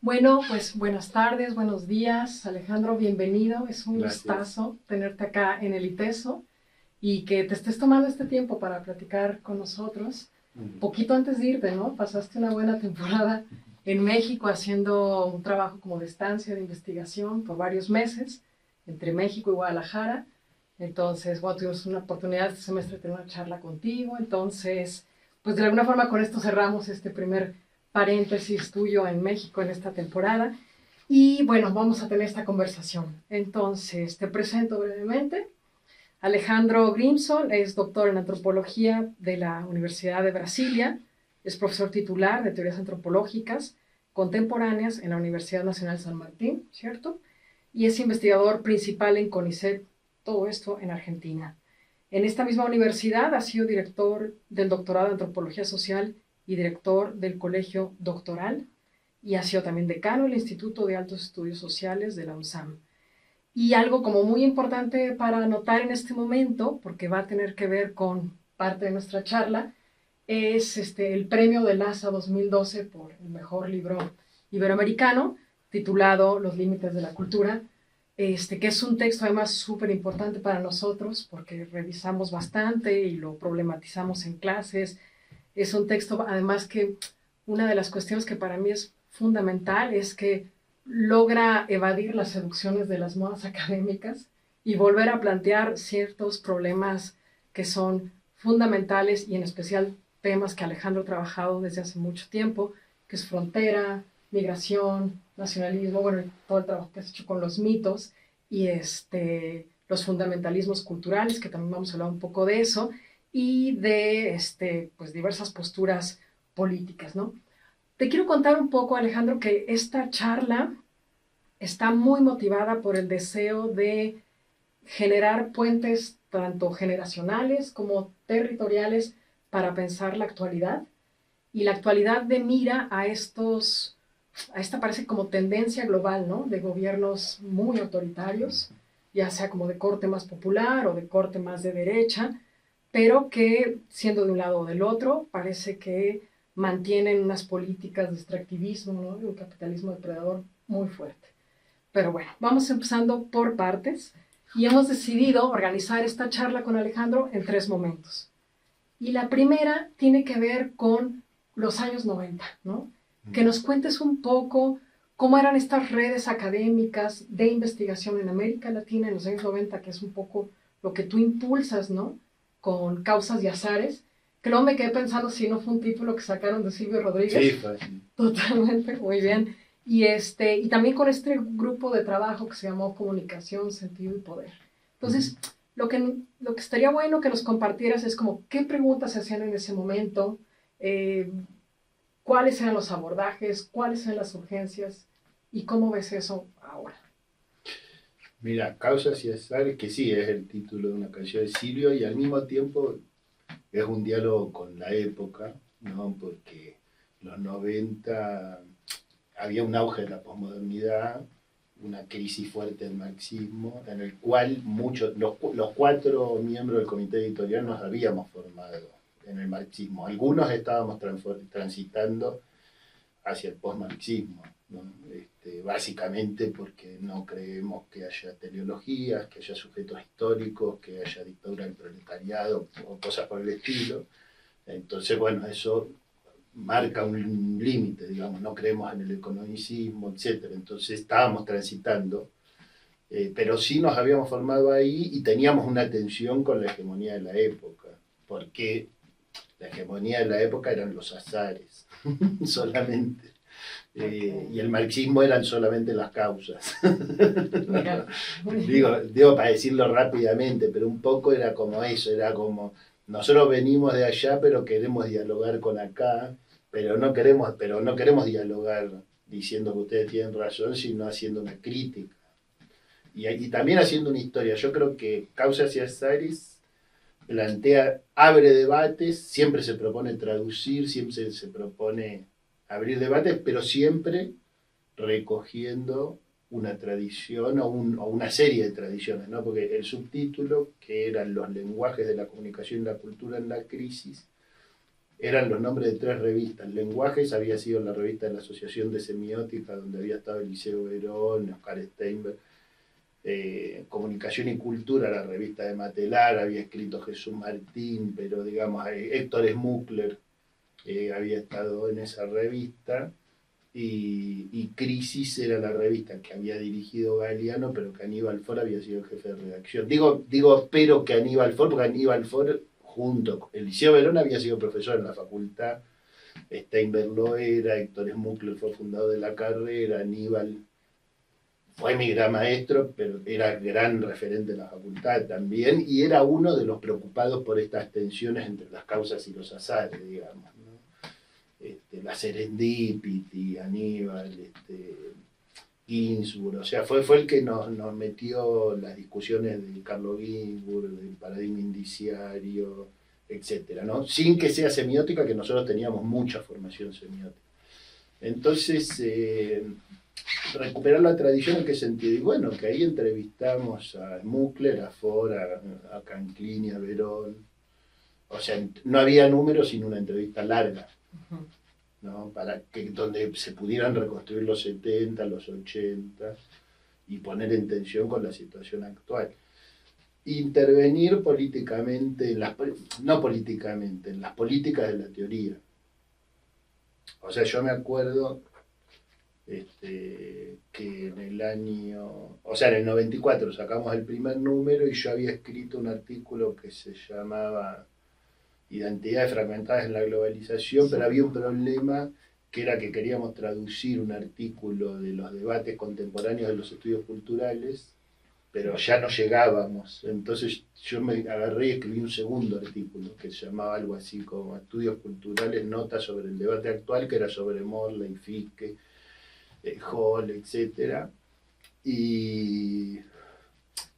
Bueno, pues buenas tardes, buenos días, Alejandro, bienvenido. Es un Gracias. gustazo tenerte acá en el ITESO y que te estés tomando este tiempo para platicar con nosotros. Mm. Poquito antes de irte, ¿no? Pasaste una buena temporada en México haciendo un trabajo como de estancia de investigación por varios meses entre México y Guadalajara. Entonces, bueno, tuvimos una oportunidad este semestre de tener una charla contigo. Entonces, pues de alguna forma con esto cerramos este primer paréntesis tuyo en México en esta temporada. Y bueno, vamos a tener esta conversación. Entonces, te presento brevemente. Alejandro Grimson es doctor en antropología de la Universidad de Brasilia, es profesor titular de teorías antropológicas contemporáneas en la Universidad Nacional San Martín, ¿cierto? Y es investigador principal en CONICET, todo esto en Argentina. En esta misma universidad ha sido director del doctorado en antropología social y director del colegio doctoral y ha sido también decano del Instituto de Altos Estudios Sociales de la UNSAM. Y algo como muy importante para anotar en este momento, porque va a tener que ver con parte de nuestra charla, es el premio de NASA 2012 por el mejor libro iberoamericano, titulado Los Límites de la Cultura, que es un texto además súper importante para nosotros porque revisamos bastante y lo problematizamos en clases. Es un texto además que una de las cuestiones que para mí es fundamental es que logra evadir las seducciones de las modas académicas y volver a plantear ciertos problemas que son fundamentales y en especial temas que Alejandro ha trabajado desde hace mucho tiempo, que es frontera, migración, nacionalismo, bueno, todo el trabajo que has hecho con los mitos y los fundamentalismos culturales, que también vamos a hablar un poco de eso, y de pues diversas posturas políticas, ¿no? Te quiero contar un poco, Alejandro, que esta charla está muy motivada por el deseo de generar puentes tanto generacionales como territoriales para pensar la actualidad. Y la actualidad de mira a esta parece como tendencia global, ¿no? De gobiernos muy autoritarios, ya sea como de corte más popular o de corte más de derecha, pero que siendo de un lado o del otro, parece que mantienen unas políticas de extractivismo, ¿no? De un capitalismo depredador muy fuerte. Pero bueno, vamos empezando por partes y hemos decidido organizar esta charla con Alejandro en tres momentos. Y la primera tiene que ver con los años 90, ¿no? Que Mm. nos cuentes un poco cómo eran estas redes académicas de investigación en América Latina en los años 90, que es un poco lo que tú impulsas, ¿no? Con Causas y Azares, que luego me quedé pensando si no fue un título que sacaron de Silvio Sí, Rodríguez. fue así. Totalmente, muy Sí. bien. Y también con este grupo de trabajo que se llamó Comunicación, Sentido y Poder. Ujú. Entonces, lo que estaría bueno que nos compartieras es como qué preguntas se hacían en ese momento, eh, cuáles eran los abordajes, cuáles eran las urgencias y cómo ves eso ahora. Mira, Causas y Azares, que sí, es el título de una canción de Silvio y al mismo tiempo es un diálogo con la época, ¿no? Porque los 90 había un auge de la posmodernidad, una crisis fuerte del marxismo, en el cual los cuatro miembros del comité editorial nos habíamos formado en el marxismo. Algunos estábamos transitando hacia el postmarxismo, ¿no? Básicamente porque no creemos que haya teleologías, que haya sujetos históricos, que haya dictadura del proletariado o cosas por el estilo. Entonces, bueno, eso marca un límite, digamos, no creemos en el economicismo, etcétera. Entonces estábamos transitando, pero sí nos habíamos formado ahí y teníamos una tensión con la hegemonía de la época, porque la hegemonía de la época eran los azares, solamente. Okay. Y el marxismo eran solamente las causas. Mira, digo para decirlo rápidamente, pero un poco era como eso, era como nosotros venimos de allá, pero queremos dialogar con acá, pero no queremos dialogar diciendo que ustedes tienen razón, sino haciendo una crítica. Y también haciendo una historia. Yo creo que Causas y Azares plantea, abre debates, siempre se propone traducir, siempre se propone abrir debates, pero siempre recogiendo una tradición o una serie de tradiciones, ¿no? Porque el subtítulo, que eran los lenguajes de la comunicación y la cultura en la crisis, eran los nombres de 3 revistas. Lenguajes había sido la revista de la Asociación de Semiótica, donde había estado Eliseo Verón, Oscar Steinberg. Comunicación y Cultura, la revista de Matelar, había escrito Jesús Martín, pero digamos, Héctor Smukler había estado en esa revista, y Crisis era la revista que había dirigido Galeano, pero que Aníbal Ford había sido el jefe de redacción. Digo pero que Aníbal Ford, porque Aníbal Ford, junto con Eliseo Verón, había sido profesor en la facultad, Steinberg lo era, Héctor Smukler fue fundador de la carrera, Aníbal fue mi gran maestro, pero era gran referente en la facultad también, y era uno de los preocupados por estas tensiones entre las causas y los azares, digamos, ¿no? La Serendipity, Aníbal, Ginsburg, o sea, fue el que nos metió las discusiones de Carlo Ginsburg, del paradigma indiciario, etcétera, ¿no? Sin que sea semiótica, que nosotros teníamos mucha formación semiótica. Entonces, recuperar la tradición, ¿en qué sentido? Y bueno, que ahí entrevistamos a Smukler, a Ford, a Canclini, a Verón. O sea, no había números sino una entrevista larga, ¿no? Para que, donde se pudieran reconstruir los 70, los 80 y poner en tensión con la situación actual. Intervenir políticamente, no políticamente, en las políticas de la teoría. O sea, yo me acuerdo que en el año, o sea, en el 94 sacamos el primer número y yo había escrito un artículo que se llamaba Identidades fragmentadas en la globalización, pero había un problema que era que queríamos traducir un artículo de los debates contemporáneos de los estudios culturales, pero ya no llegábamos. Entonces yo me agarré y escribí un segundo artículo que se llamaba algo así como Estudios culturales, notas sobre el debate actual, que era sobre Morley, Fichte, Hall, etc. Y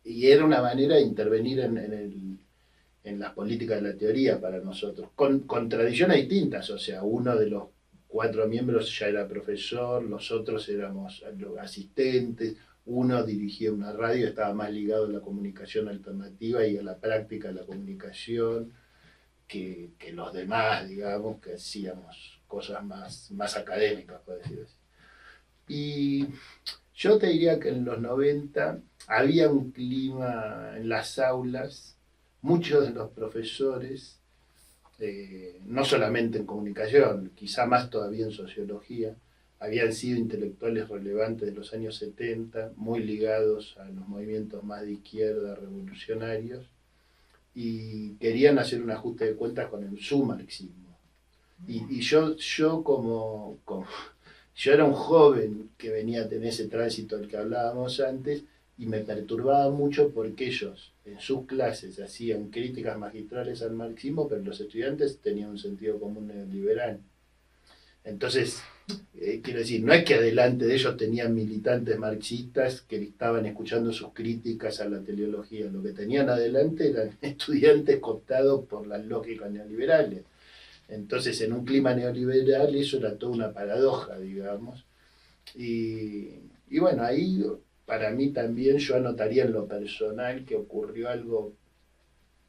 era una manera de intervenir en las políticas de la teoría para nosotros, con tradiciones distintas. O sea, uno de los 4 miembros ya era profesor, los otros éramos asistentes, uno dirigía una radio, estaba más ligado a la comunicación alternativa y a la práctica de la comunicación que los demás, digamos, que hacíamos cosas más académicas, por decirlo así. Y yo te diría que en los 90 había un clima en las aulas, muchos de los profesores, no solamente en comunicación, quizá más todavía en sociología, habían sido intelectuales relevantes de los años 70, muy ligados a los movimientos más de izquierda, revolucionarios, y querían hacer un ajuste de cuentas con su marxismo. Y yo como yo era un joven que venía a tener ese tránsito del que hablábamos antes, y me perturbaba mucho porque ellos en sus clases hacían críticas magistrales al marxismo, pero los estudiantes tenían un sentido común neoliberal. Entonces, quiero decir, no es que adelante de ellos tenían militantes marxistas que estaban escuchando sus críticas a la teleología, lo que tenían adelante eran estudiantes cooptados por las lógicas neoliberales. Entonces, en un clima neoliberal eso era toda una paradoja, digamos. Y bueno, ahí para mí también yo anotaría en lo personal que ocurrió algo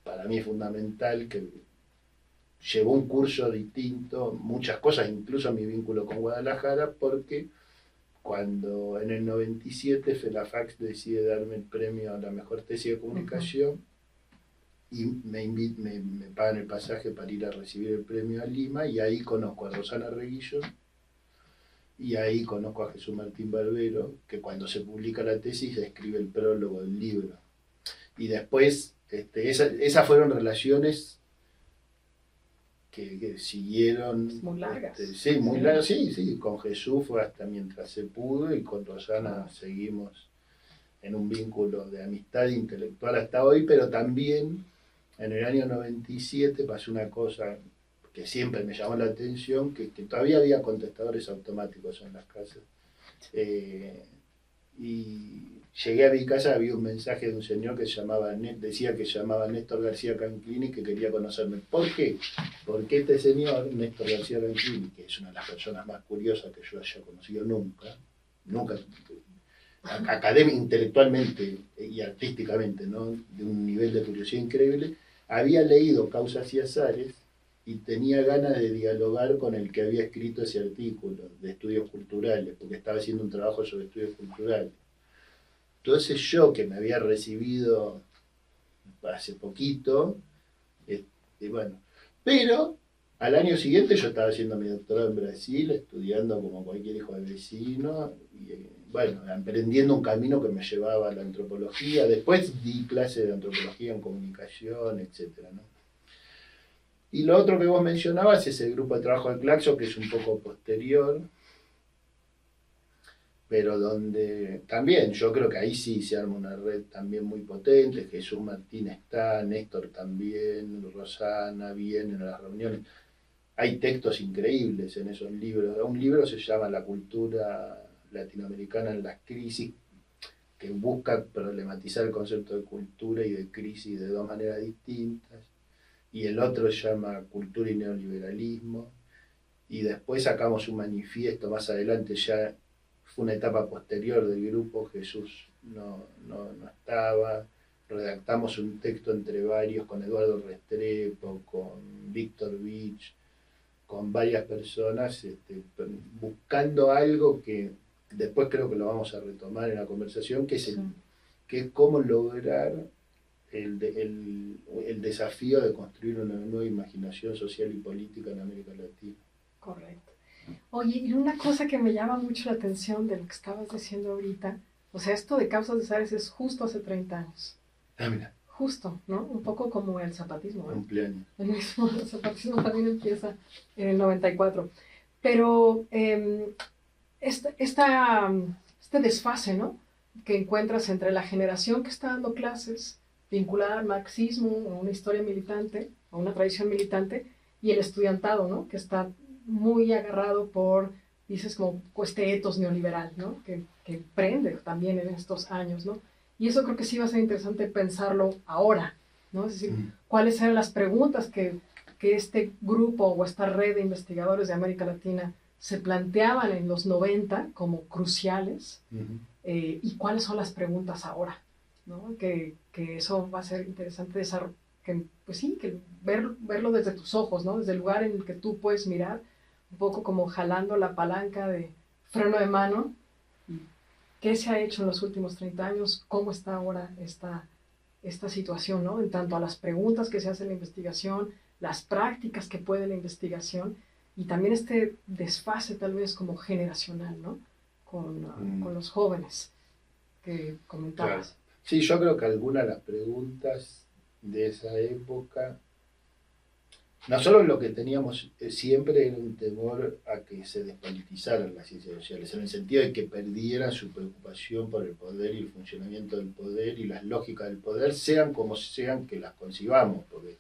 para mí fundamental, que llevó un curso distinto, muchas cosas, incluso mi vínculo con Guadalajara, porque cuando en el 97 Felafax decide darme el premio a la mejor tesis de comunicación, y me pagan el pasaje para ir a recibir el premio a Lima, y ahí conozco a Rosana Reguillo, y ahí conozco a Jesús Martín Barbero, que cuando se publica la tesis escribe el prólogo del libro. Y después, esas fueron relaciones que siguieron. Muy largas. Sí, muy largas, sí. Con Jesús fue hasta mientras se pudo, y con Rosana seguimos en un vínculo de amistad intelectual hasta hoy, pero también en el año 97 pasó una cosa que siempre me llamó la atención, que todavía había contestadores automáticos en las casas. Y llegué a mi casa, había un mensaje de un señor que decía que se llamaba Néstor García Canclini, que quería conocerme. ¿Por qué? Porque este señor, Néstor García Canclini, que es una de las personas más curiosas que yo haya conocido nunca, académica, intelectualmente y artísticamente, ¿no? De un nivel de curiosidad increíble, había leído Causas y Azares y tenía ganas de dialogar con el que había escrito ese artículo de estudios culturales, porque estaba haciendo un trabajo sobre estudios culturales. Entonces yo, que me había recibido hace poquito, bueno, pero al año siguiente yo estaba haciendo mi doctorado en Brasil, estudiando como cualquier hijo de vecino, y bueno, emprendiendo un camino que me llevaba a la antropología. Después di clases de antropología en comunicación, etcétera, ¿no? Y lo otro que vos mencionabas es el grupo de trabajo de Claxo, que es un poco posterior, pero donde también yo creo que ahí sí se arma una red también muy potente. Jesús Martín está, Néstor también, Rosana vienen a las reuniones. Hay textos increíbles en esos libros. Un libro se llama La cultura latinoamericana en las crisis, que busca problematizar el concepto de cultura y de crisis de dos maneras distintas. Y el otro se llama Cultura y Neoliberalismo. Y después sacamos un manifiesto más adelante, ya fue una etapa posterior del grupo, Jesús no estaba, redactamos un texto entre varios con Eduardo Restrepo, con Víctor Vich, con varias personas, buscando algo que después creo que lo vamos a retomar en la conversación, que es, que es cómo lograr el desafío de construir una nueva imaginación social y política en América Latina. Correcto. Oye, y una cosa que me llama mucho la atención de lo que estabas diciendo ahorita, o sea, esto de causas de Sares es justo hace 30 años. Ah, mira. Justo, ¿no? Un poco como el zapatismo. Cumpleaños. El zapatismo también empieza en el 94. Pero este desfase, ¿no? Que encuentras entre la generación que está dando clases vinculada al marxismo, a una historia militante, a una tradición militante, y el estudiantado, ¿no? Que está muy agarrado por, dices, como este etos neoliberal, ¿no? Que prende también en estos años, ¿no? Y eso creo que sí va a ser interesante pensarlo ahora, ¿no? Es decir, cuáles eran las preguntas que este grupo o esta red de investigadores de América Latina se planteaban en los 90 como cruciales, y cuáles son las preguntas ahora, ¿no? Que eso va a ser interesante que, pues sí, que verlo desde tus ojos, ¿no? Desde el lugar en el que tú puedes mirar, un poco como jalando la palanca de freno de mano. ¿Qué se ha hecho en los últimos 30 años? ¿Cómo está ahora esta situación, ¿no? En tanto a las preguntas que se hace en la investigación, las prácticas que puede la investigación, y también este desfase tal vez como generacional, ¿no? Con los jóvenes que comentabas. Claro. Sí, yo creo que algunas de las preguntas de esa época, nosotros lo que teníamos siempre era un temor a que se despolitizaran las ciencias sociales, en el sentido de que perdieran su preocupación por el poder y el funcionamiento del poder y las lógicas del poder, sean como sean que las concibamos, porque,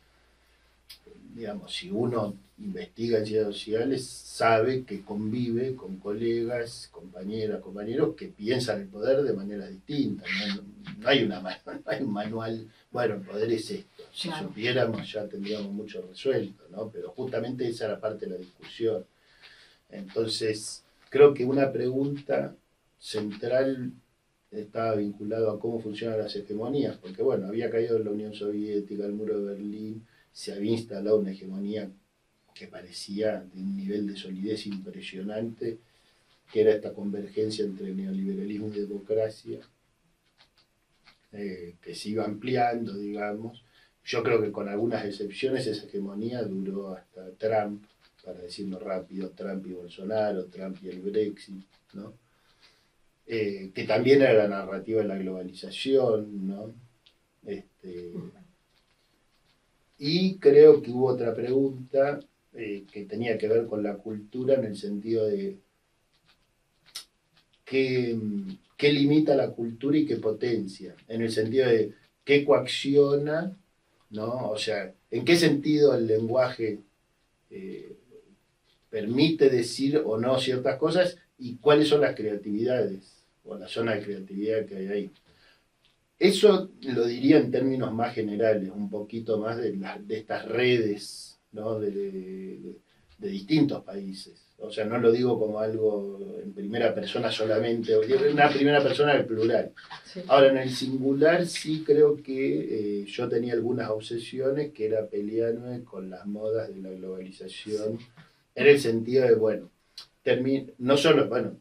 digamos, si uno investiga en ciencias sociales, sabe que convive con colegas, compañeras, compañeros que piensan el poder de maneras distintas. No hay un manual, bueno, el poder es esto. Si supiéramos ya tendríamos mucho resuelto, ¿no? Pero justamente esa era parte de la discusión. Entonces, creo que una pregunta central estaba vinculada a cómo funcionan las hegemonías, porque bueno, había caído la Unión Soviética, el muro de Berlín, se había instalado una hegemonía que parecía de un nivel de solidez impresionante, que era esta convergencia entre neoliberalismo y democracia, que se iba ampliando, digamos. Yo creo que con algunas excepciones esa hegemonía duró hasta Trump, para decirlo rápido, Trump y Bolsonaro, Trump y el Brexit, ¿no? Que también era la narrativa de la globalización, ¿no? Y creo que hubo otra pregunta que tenía que ver con la cultura, en el sentido de qué limita la cultura y qué potencia, en el sentido de qué coacciona, ¿no? O sea, en qué sentido el lenguaje permite decir o no ciertas cosas y cuáles son las creatividades o la zona de creatividad que hay ahí. Eso lo diría en términos más generales, un poquito más de estas redes, ¿no? de distintos países. o sea, no lo digo como algo en primera persona solamente, en una primera persona del plural. Sí. Ahora, en el singular sí creo que yo tenía algunas obsesiones que era pelearme con las modas de la globalización, en el sentido de, bueno, no solo, bueno,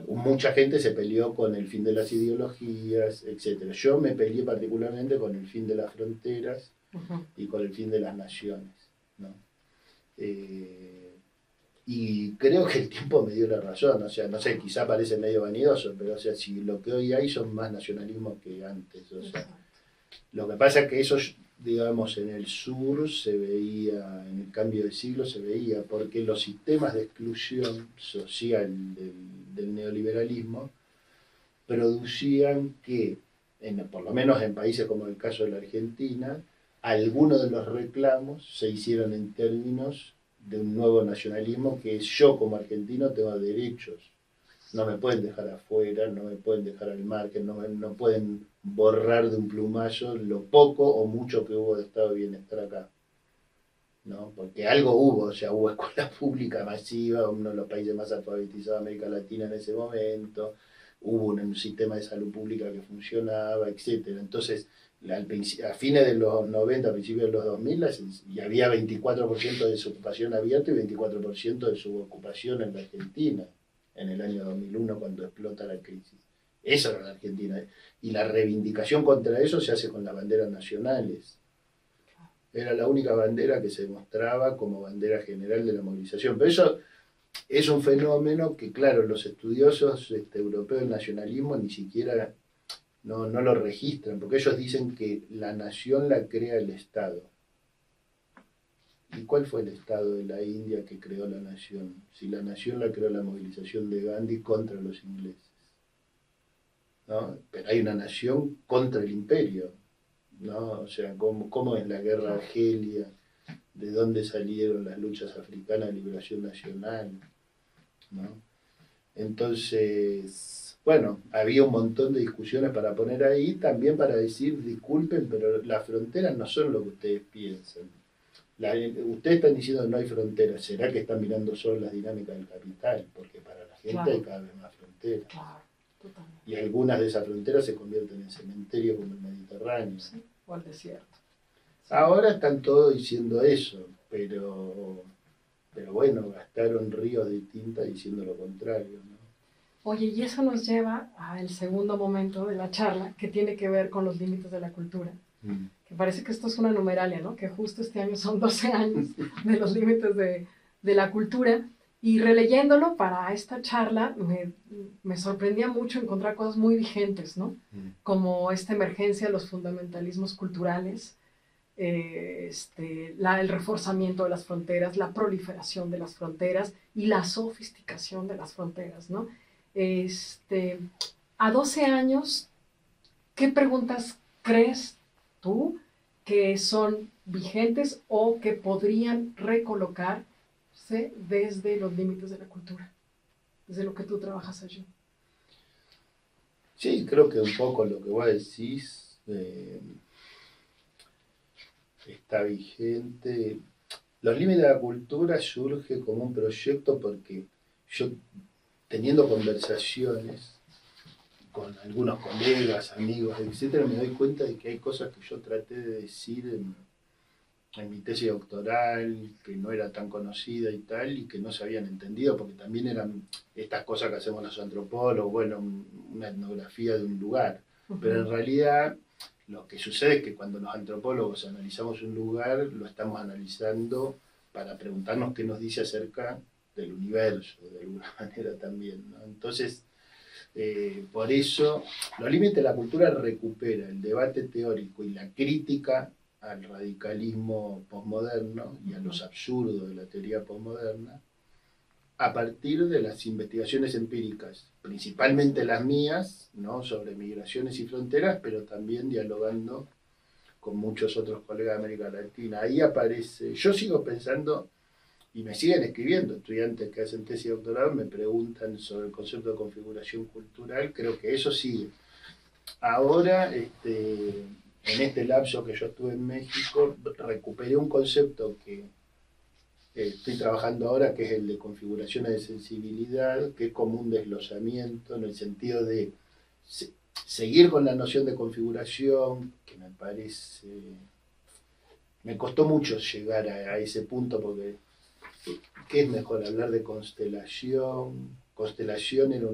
mucha gente se peleó con el fin de las ideologías, etcétera. Yo me peleé particularmente con el fin de las fronteras y con el fin de las naciones, ¿no? Y creo que el tiempo me dio la razón, o sea, no sé, quizá parece medio vanidoso, pero o sea, si lo que hoy hay son más nacionalismos que antes, o sea, lo que pasa es que eso, digamos, en el sur se veía, en el cambio de siglo se veía, porque los sistemas de exclusión social del neoliberalismo producían que, por lo menos en países como el caso de la Argentina, algunos de los reclamos se hicieron en términos de un nuevo nacionalismo que es yo como argentino tengo derechos. No me pueden dejar afuera, no me pueden dejar al margen, no pueden borrar de un plumazo lo poco o mucho que hubo de estado de bienestar acá, ¿no? Porque algo hubo, o sea, hubo escuela pública masiva, uno de los países más alfabetizados de América Latina en ese momento, hubo un sistema de salud pública que funcionaba, etcétera. Entonces, a fines de los 90, a principios de los 2000, y había 24% de desocupación abierta y 24% de subocupación en la Argentina, en el año 2001 cuando explota la crisis. Esa era la Argentina. Y la reivindicación contra eso se hace con las banderas nacionales. Era la única bandera que se mostraba como bandera general de la movilización. Pero eso es un fenómeno que, claro, los estudiosos europeos del nacionalismo ni siquiera no lo registran, porque ellos dicen que la nación la crea el Estado. ¿Y cuál fue el Estado de la India que creó la nación? Si la nación la creó la movilización de Gandhi contra los ingleses, ¿no? Pero hay una nación contra el imperio, ¿no? O sea, ¿cómo es la guerra de Argelia? ¿De dónde salieron las luchas africanas de liberación nacional? ¿No? Entonces, bueno, había un montón de discusiones para poner ahí, también para decir, disculpen, pero las fronteras no son lo que ustedes piensan. Ustedes están diciendo que no hay fronteras, ¿será que están mirando solo las dinámicas del capital? Porque para la gente hay cada vez más fronteras. Claro, totalmente. Y algunas de esas fronteras se convierten en cementerios como el Mediterráneo. Sí, o el desierto. Sí. Ahora están todos diciendo eso, pero bueno, gastaron ríos de tinta diciendo lo contrario, ¿no? Oye, y eso nos lleva al segundo momento de la charla, que tiene que ver con los límites de la cultura. Que parece que esto es una numeralia, ¿no? Que justo este año son 12 años de los límites de la cultura. Y releyéndolo para esta charla, me sorprendía mucho encontrar cosas muy vigentes, ¿no? Como esta emergencia de los fundamentalismos culturales, el reforzamiento de las fronteras, la proliferación de las fronteras y la sofisticación de las fronteras, ¿no? A 12 años, ¿qué preguntas crees tú que son vigentes o que podrían recolocarse desde los límites de la cultura, desde lo que tú trabajas allí? Sí, creo que un poco lo que vos decís está vigente. Los límites de la cultura surge como un proyecto porque yo, teniendo conversaciones con algunos colegas, amigos, etcétera, me doy cuenta de que hay cosas que yo traté de decir en mi tesis doctoral, que no era tan conocida y tal, y que no se habían entendido, porque también eran estas cosas que hacemos los antropólogos, bueno, una etnografía de un lugar. Pero en realidad lo que sucede es que cuando los antropólogos analizamos un lugar, lo estamos analizando para preguntarnos qué nos dice acerca del universo, de alguna manera también, ¿no? Entonces, por eso, los límites de la cultura recupera el debate teórico y la crítica al radicalismo posmoderno y a los absurdos de la teoría posmoderna a partir de las investigaciones empíricas, principalmente las mías, ¿no? Sobre migraciones y fronteras, pero también dialogando con muchos otros colegas de América Latina. Ahí aparece, yo sigo pensando, y me siguen escribiendo estudiantes que hacen tesis de doctorado, me preguntan sobre el concepto de configuración cultural, creo que eso sigue. Ahora, en este lapso que yo estuve en México, recuperé un concepto que estoy trabajando ahora, que es el de configuraciones de sensibilidad, que es como un desglosamiento en el sentido de seguir con la noción de configuración, que me parece, me costó mucho llegar a ese punto, porque ¿qué es mejor? Hablar de constelación. Constelación era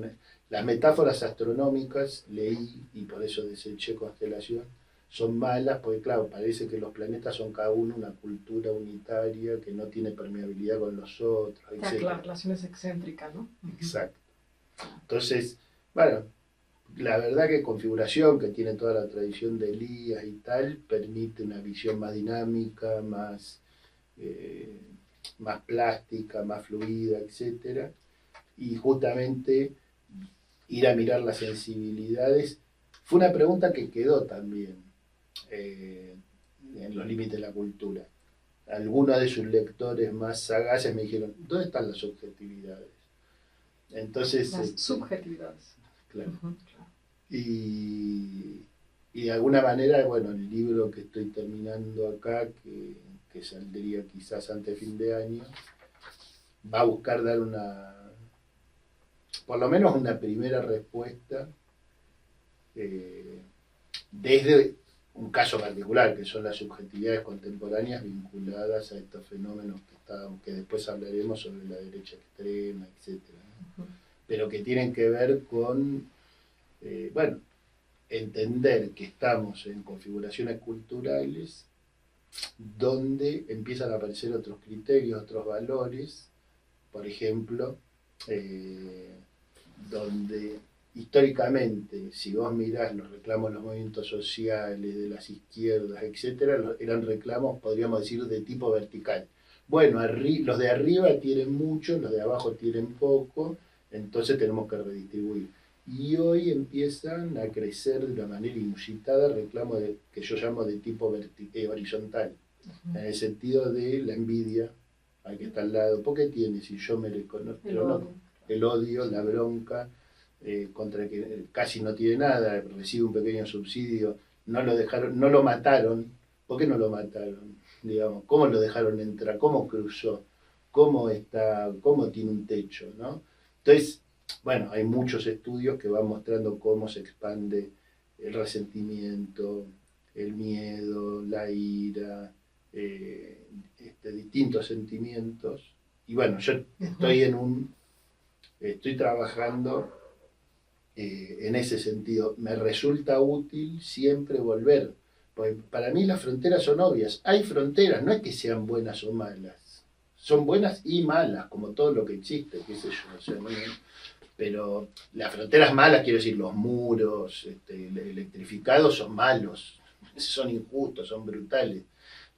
las metáforas astronómicas, leí y por eso deseché constelación, son malas, porque claro, parece que los planetas son cada uno una cultura unitaria que no tiene permeabilidad con los otros, etc. La relación es excéntrica, ¿no? Exacto. Entonces, bueno, la verdad que configuración, que tiene toda la tradición de Elías y tal, permite una visión más dinámica, más plástica, más fluida, etc. Y justamente ir a mirar las sensibilidades fue una pregunta que quedó también en los límites de la cultura. Algunos de sus lectores más sagaces me dijeron, ¿dónde están las subjetividades? Entonces, las subjetividades. Claro. Y de alguna manera, bueno, el libro que estoy terminando acá, que saldría quizás antes de fin de año, va a buscar dar por lo menos una primera respuesta desde un caso particular, que son las subjetividades contemporáneas vinculadas a estos fenómenos que después hablaremos sobre la derecha extrema, etc. Pero que tienen que ver con, bueno, entender que estamos en configuraciones culturales donde empiezan a aparecer otros criterios, otros valores, por ejemplo, donde históricamente, si vos mirás los reclamos de los movimientos sociales, de las izquierdas, etcétera, eran reclamos, podríamos decir, de tipo vertical. Bueno, los de arriba tienen mucho, los de abajo tienen poco, entonces tenemos que redistribuir. Y hoy empiezan a crecer de una manera inusitada reclamos que yo llamo de tipo horizontal, en el sentido de la envidia al que está al lado. ¿Por qué tiene? Si yo me reconozco, el odio, la bronca, contra el que casi no tiene nada, recibe un pequeño subsidio, no lo mataron. ¿Por qué no lo mataron? Digamos, ¿cómo lo dejaron entrar? ¿Cómo cruzó? ¿Cómo tiene un techo? ¿No? Entonces, bueno, hay muchos estudios que van mostrando cómo se expande el resentimiento, el miedo, la ira, distintos sentimientos. Y bueno, yo estoy trabajando en ese sentido. Me resulta útil siempre volver, porque para mí las fronteras son obvias. Hay fronteras, no es que sean buenas o malas, son buenas y malas, como todo lo que existe, qué sé yo, o sea, pero las fronteras malas, quiero decir, los muros electrificados son malos, son injustos, son brutales.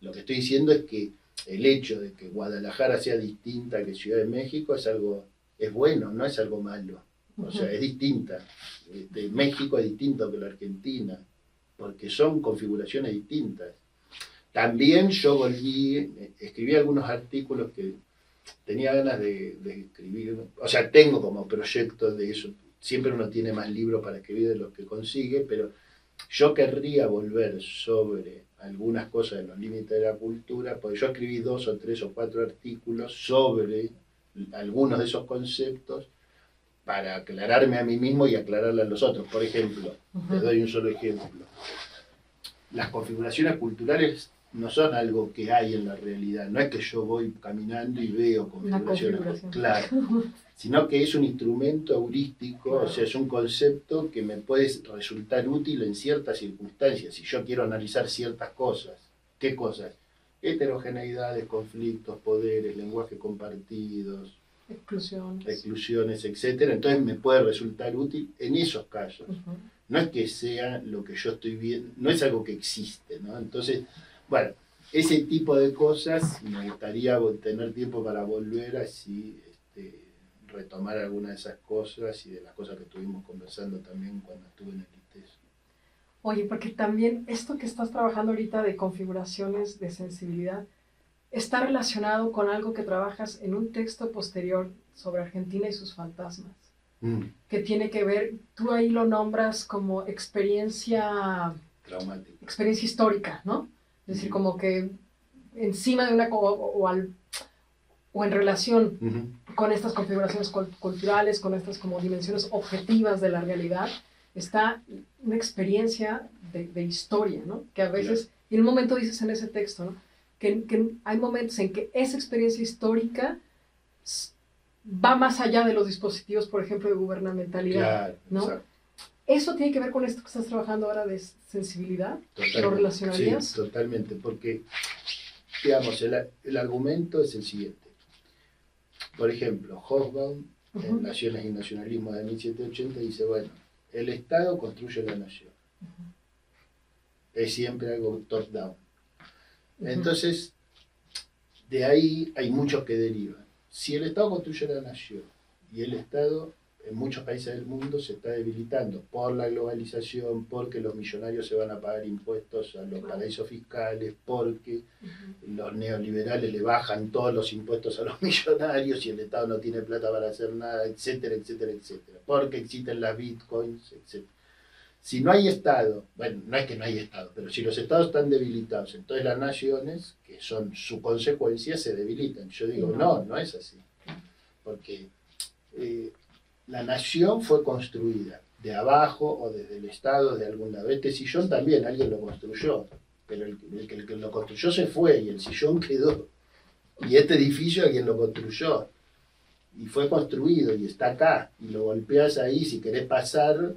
Lo que estoy diciendo es que el hecho de que Guadalajara sea distinta que Ciudad de México es bueno, no es algo malo. O sea, es distinta. México es distinto que la Argentina, porque son configuraciones distintas. También yo escribí algunos artículos que tenía ganas de escribir, o sea, tengo como proyecto de eso. Siempre uno tiene más libros para escribir de los que consigue, pero yo querría volver sobre algunas cosas de los límites de la cultura, porque yo escribí 2 o 3 o 4 artículos sobre algunos de esos conceptos para aclararme a mí mismo y aclararle a los otros. Por ejemplo, les doy un solo ejemplo. Las configuraciones culturales no son algo que hay en la realidad, no es que yo voy caminando y veo configuraciones, claro, sino que es un instrumento heurístico, claro. O sea, es un concepto que me puede resultar útil en ciertas circunstancias, si yo quiero analizar ciertas cosas. ¿Qué cosas? Heterogeneidades, conflictos, poderes, lenguajes compartidos, exclusiones, etcétera. Entonces me puede resultar útil en esos casos. No es que sea lo que yo estoy viendo, no es algo que existe, ¿no? Entonces, bueno, ese tipo de cosas me gustaría tener tiempo para volver así, retomar algunas de esas cosas y de las cosas que estuvimos conversando también cuando estuve en el ITES. Oye, porque también esto que estás trabajando ahorita de configuraciones de sensibilidad está relacionado con algo que trabajas en un texto posterior sobre Argentina y sus fantasmas, que tiene que ver, tú ahí lo nombras como experiencia traumática, experiencia histórica, ¿no? Es decir, como que encima de una, o en relación Ujú. con estas configuraciones culturales, con estas como dimensiones objetivas de la realidad, está una experiencia de historia, ¿no? Que a veces, Claro. y en un momento dices en ese texto, ¿no? Que hay momentos en que esa experiencia histórica va más allá de los dispositivos, por ejemplo, de gubernamentalidad, Claro, ¿no? exacto. ¿Eso tiene que ver con esto que estás trabajando ahora de sensibilidad? ¿Lo Totalmente. relacionarías? Sí, totalmente, porque, digamos, el argumento es el siguiente. Por ejemplo, Hobsbawm, en Naciones y Nacionalismo de 1780, dice, bueno, el Estado construye la nación. Es siempre algo top-down. Entonces, de ahí hay muchos que derivan. Si el Estado construye la nación y el Estado en muchos países del mundo se está debilitando por la globalización, porque los millonarios se van a pagar impuestos a los paraísos fiscales, porque los neoliberales le bajan todos los impuestos a los millonarios y el Estado no tiene plata para hacer nada, etcétera, etcétera, etcétera, porque existen las bitcoins, etcétera. Si no hay Estado, bueno, no es que no hay Estado, pero si los Estados están debilitados, entonces las naciones, que son su consecuencia, se debilitan. Yo digo, no, no es así. Porque la nación fue construida de abajo o desde el Estado, de algún lado. Este sillón también alguien lo construyó, pero el que lo construyó se fue y el sillón quedó. Y este edificio alguien lo construyó y fue construido y está acá y lo golpeas ahí, si querés pasar,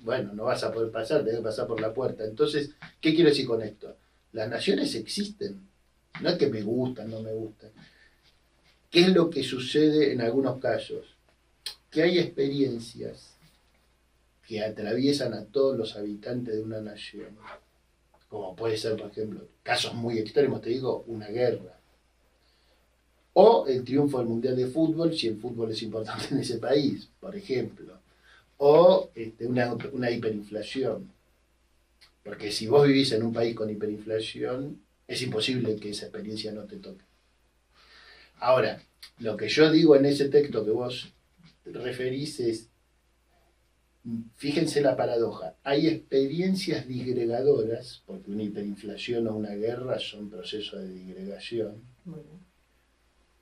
bueno, no vas a poder pasar, tenés que pasar por la puerta. Entonces, ¿qué quiero decir con esto? Las naciones existen, no es que me gustan, no me gustan. ¿Qué es lo que sucede en algunos casos? Que hay experiencias que atraviesan a todos los habitantes de una nación, como puede ser, por ejemplo, casos muy extremos, te digo, una guerra, o el triunfo del Mundial de Fútbol, si el fútbol es importante en ese país, por ejemplo, o una hiperinflación, porque si vos vivís en un país con hiperinflación, es imposible que esa experiencia no te toque. Ahora, lo que yo digo en ese texto que vos referís es, fíjense la paradoja, hay experiencias disgregadoras, porque una hiperinflación o una guerra son procesos de disgregación,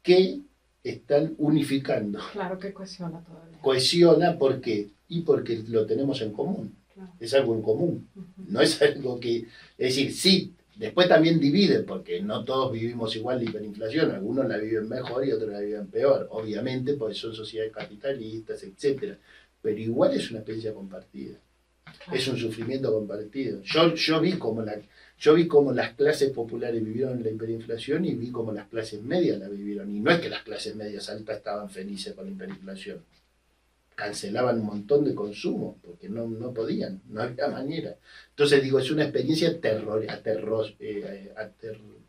que están unificando. Claro que cohesiona todavía. Cohesiona, ¿por qué? Y porque lo tenemos en común. Claro. Es algo en común. No es algo que... Es decir, sí, después también divide, porque no todos vivimos igual de hiperinflación, algunos la viven mejor y otros la viven peor, obviamente, porque son sociedades capitalistas, etcétera. Pero igual es una experiencia compartida. Claro. Es un sufrimiento compartido. Yo vi cómo las clases populares vivieron la hiperinflación y vi cómo las clases medias la vivieron. Y no es que las clases medias altas estaban felices con la hiperinflación. Cancelaban un montón de consumo porque no podían, no había manera. Entonces digo, es una experiencia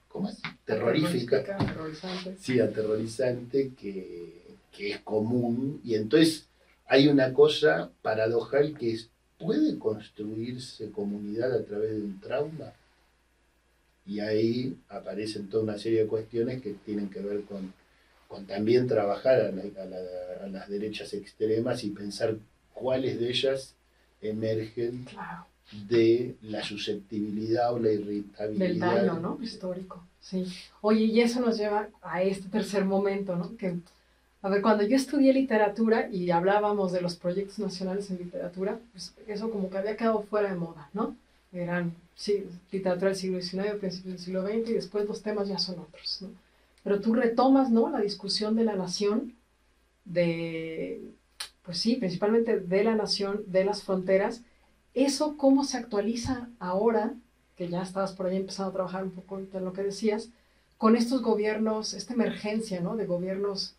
¿cómo es? Terrorífica. Aterrorizante. Sí, aterrorizante que es común. Y entonces hay una cosa paradojal que es, ¿puede construirse comunidad a través de un trauma? Y ahí aparecen toda una serie de cuestiones que tienen que ver con también trabajar a las derechas extremas y pensar cuáles de ellas emergen claro. de la susceptibilidad o la irritabilidad. Del daño, ¿no? Histórico, sí. Oye, y eso nos lleva a este tercer momento, ¿no? Que, a ver, cuando yo estudié literatura y hablábamos de los proyectos nacionales en literatura, pues eso como que había quedado fuera de moda, ¿no? Eran, sí, literatura del siglo XIX, principios del siglo XX, y después los temas ya son otros, ¿no? Pero tú retomas, ¿no? La discusión de la nación, pues sí, principalmente de la nación, de las fronteras. ¿Eso cómo se actualiza ahora, que ya estabas por ahí empezando a trabajar un poco en lo que decías, con estos gobiernos, esta emergencia, ¿no? De gobiernos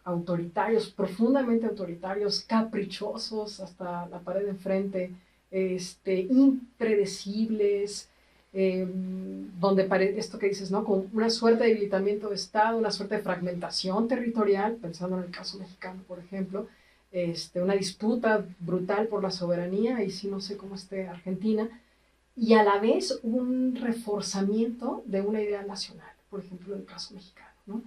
autoritarios, profundamente autoritarios, caprichosos, hasta la pared de enfrente, impredecibles, donde esto que dices, ¿no? Con una suerte de debilitamiento de Estado, una suerte de fragmentación territorial, pensando en el caso mexicano, por ejemplo, una disputa brutal por la soberanía, y sí no sé cómo esté Argentina, y a la vez un reforzamiento de una idea nacional, por ejemplo, en el caso mexicano, ¿no?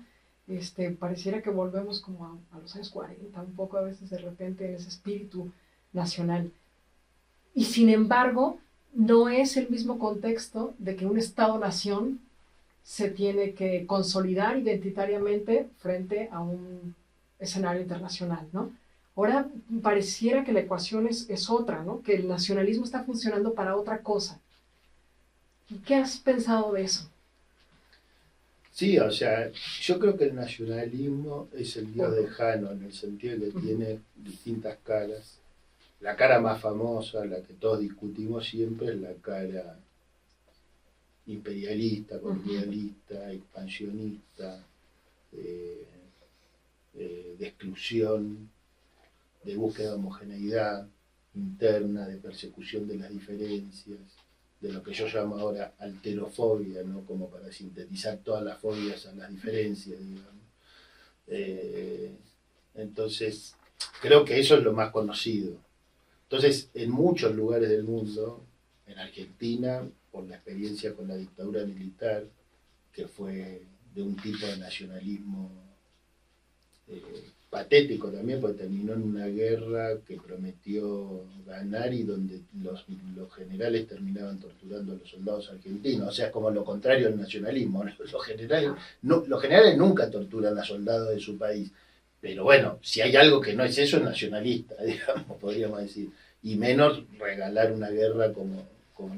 Pareciera que volvemos como a los años 40, un poco a veces de repente en ese espíritu nacional. Y sin embargo, no es el mismo contexto de que un Estado-nación se tiene que consolidar identitariamente frente a un escenario internacional, ¿no? Ahora pareciera que la ecuación es otra, ¿no? Que el nacionalismo está funcionando para otra cosa. ¿Qué has pensado de eso? Sí, o sea, yo creo que el nacionalismo es el dios de Jano, en el sentido de que tiene distintas caras. La cara más famosa, la que todos discutimos siempre, es la cara imperialista, colonialista, expansionista, eh, de exclusión, de búsqueda de homogeneidad interna, de persecución de las diferencias, de lo que yo llamo ahora alterofobia, ¿no? Como para sintetizar todas las fobias a las diferencias, digamos. Entonces, creo que eso es lo más conocido. Entonces, en muchos lugares del mundo, en Argentina, por la experiencia con la dictadura militar, que fue de un tipo de nacionalismo patético también, porque terminó en una guerra que prometió ganar y donde los generales terminaban torturando a los soldados argentinos. O sea, es como lo contrario al nacionalismo, ¿no? Los generales nunca torturan a soldados de su país. Pero bueno, si hay algo que no es eso, es nacionalista, digamos, podríamos decir. Y menos regalar una guerra como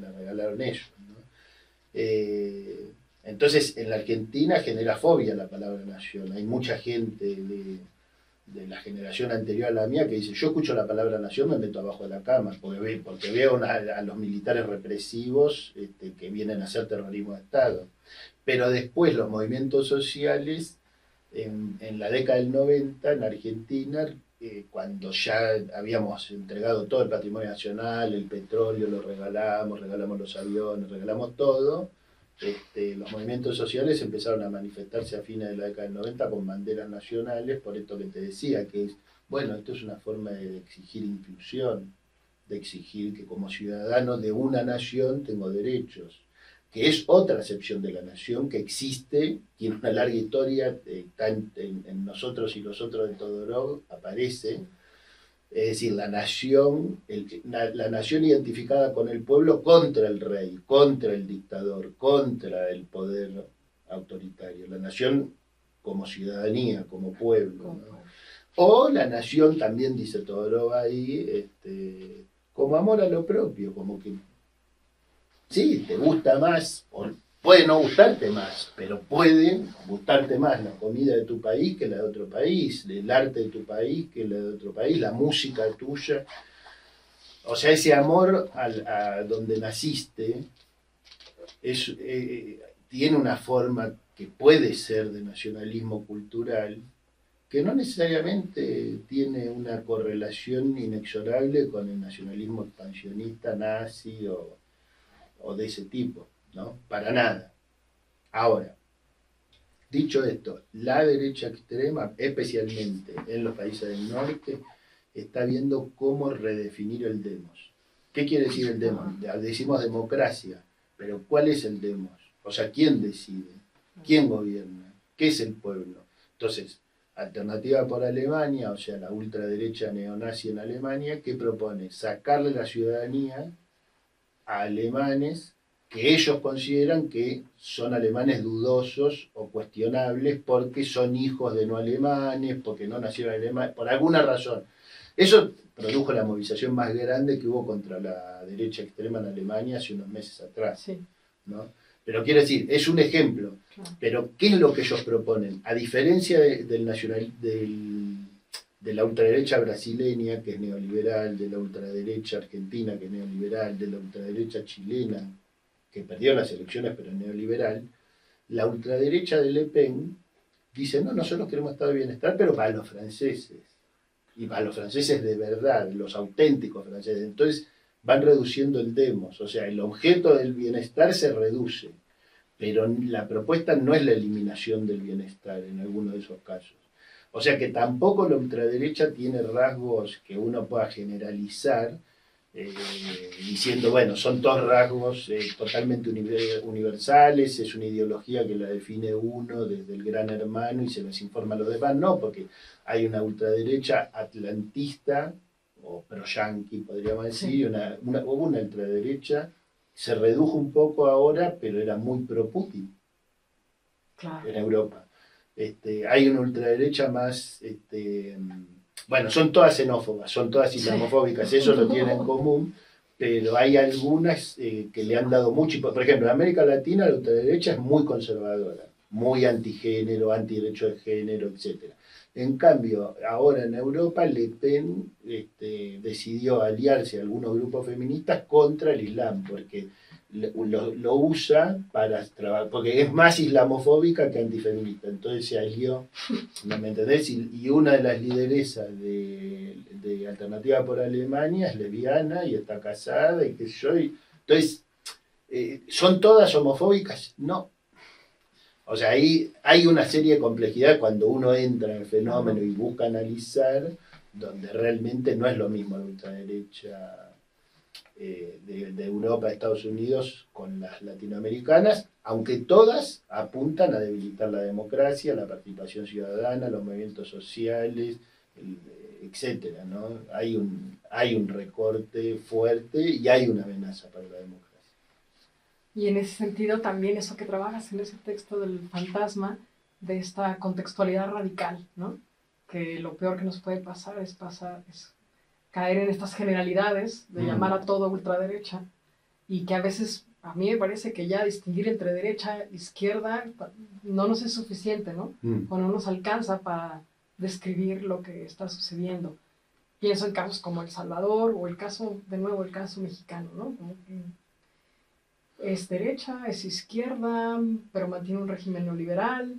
la regalaron ellos, ¿no? Entonces, en la Argentina genera fobia la palabra nación. Hay mucha gente de la generación anterior a la mía que dice, yo escucho la palabra nación, me meto abajo de la cama, porque veo a los militares represivos que vienen a hacer terrorismo de Estado. Pero después los movimientos sociales, en la década del 90, en Argentina, cuando ya habíamos entregado todo el patrimonio nacional, el petróleo lo regalamos los aviones, regalamos todo, los movimientos sociales empezaron a manifestarse a fines de la década del 90 con banderas nacionales, por esto que te decía, que es, bueno, esto es una forma de exigir inclusión, de exigir que como ciudadano de una nación tengo derechos, que es otra acepción de la nación que existe, tiene una larga historia, está en Nosotros y los Otros de Todorov, aparece. Es decir, la nación, la nación identificada con el pueblo contra el rey, contra el dictador, contra el poder autoritario. La nación como ciudadanía, como pueblo, ¿no? O la nación, también dice Todorov ahí, como amor a lo propio, como que sí, te gusta más, o puede no gustarte más, pero puede gustarte más la comida de tu país que la de otro país, el arte de tu país que la de otro país, la música tuya. O sea, ese amor a donde naciste tiene una forma que puede ser de nacionalismo cultural, que no necesariamente tiene una correlación inexorable con el nacionalismo expansionista nazi o de ese tipo, ¿no? Para nada. Ahora, dicho esto, la derecha extrema, especialmente en los países del norte, está viendo cómo redefinir el demos. ¿Qué quiere decir el demos? Decimos democracia, pero ¿cuál es el demos? O sea, ¿quién decide? ¿Quién gobierna? ¿Qué es el pueblo? Entonces, Alternativa por Alemania, o sea, la ultraderecha neonazi en Alemania, ¿qué propone? Sacarle la ciudadanía a alemanes que ellos consideran que son alemanes dudosos o cuestionables porque son hijos de no alemanes, porque no nacieron alemanes, por alguna razón. Eso produjo la movilización más grande que hubo contra la derecha extrema en Alemania hace unos meses atrás, sí, ¿no? Pero quiero decir, es un ejemplo. Claro. Pero ¿qué es lo que ellos proponen? A diferencia de la ultraderecha brasileña, que es neoliberal, de la ultraderecha argentina, que es neoliberal, de la ultraderecha chilena, que perdió las elecciones pero es neoliberal, la ultraderecha de Le Pen dice, no, nosotros queremos estado de bienestar, pero para los franceses, y para los franceses de verdad, los auténticos franceses. Entonces van reduciendo el demos, o sea, el objeto del bienestar se reduce, pero la propuesta no es la eliminación del bienestar en alguno de esos casos. O sea que tampoco la ultraderecha tiene rasgos que uno pueda generalizar, diciendo, bueno, son todos rasgos totalmente universales, es una ideología que la define uno desde el gran hermano y se les informa a los demás. No, porque hay una ultraderecha atlantista, o pro-yanqui podríamos decir, sí. Hubo una ultraderecha, se redujo un poco ahora, pero era muy pro-Putin. Claro. en Europa. Hay una ultraderecha más, bueno, son todas xenófobas, son todas islamofóbicas, eso lo tienen en común, pero hay algunas que le han dado mucho, por ejemplo, en América Latina la ultraderecha es muy conservadora, muy antigénero, antiderecho de género, etcétera. En cambio, ahora en Europa, Le Pen decidió aliarse a algunos grupos feministas contra el Islam, porque lo usa para trabajar, porque es más islamofóbica que antifeminista, entonces se alió, ¿no me entendés? Y una de las lideresas de Alternativa por Alemania es lesbiana y está casada y qué sé yo, entonces, ¿son todas homofóbicas? No. O sea, ahí hay una serie de complejidades cuando uno entra en el fenómeno y busca analizar, donde realmente no es lo mismo la ultraderecha de Europa, Estados Unidos, con las latinoamericanas, aunque todas apuntan a debilitar la democracia, la participación ciudadana, los movimientos sociales, etcétera, ¿no? Hay un recorte fuerte y hay una amenaza para la democracia. Y en ese sentido también eso que trabajas en ese texto del fantasma, de esta contextualidad radical, ¿no? Que lo peor que nos puede pasar es caer en estas generalidades de llamar a todo ultraderecha, y que a veces a mí me parece que ya distinguir entre derecha e izquierda no nos es suficiente, ¿no? O no nos alcanza para describir lo que está sucediendo. Pienso en casos como El Salvador o el caso mexicano, ¿no? Como que es derecha, es izquierda, pero mantiene un régimen neoliberal.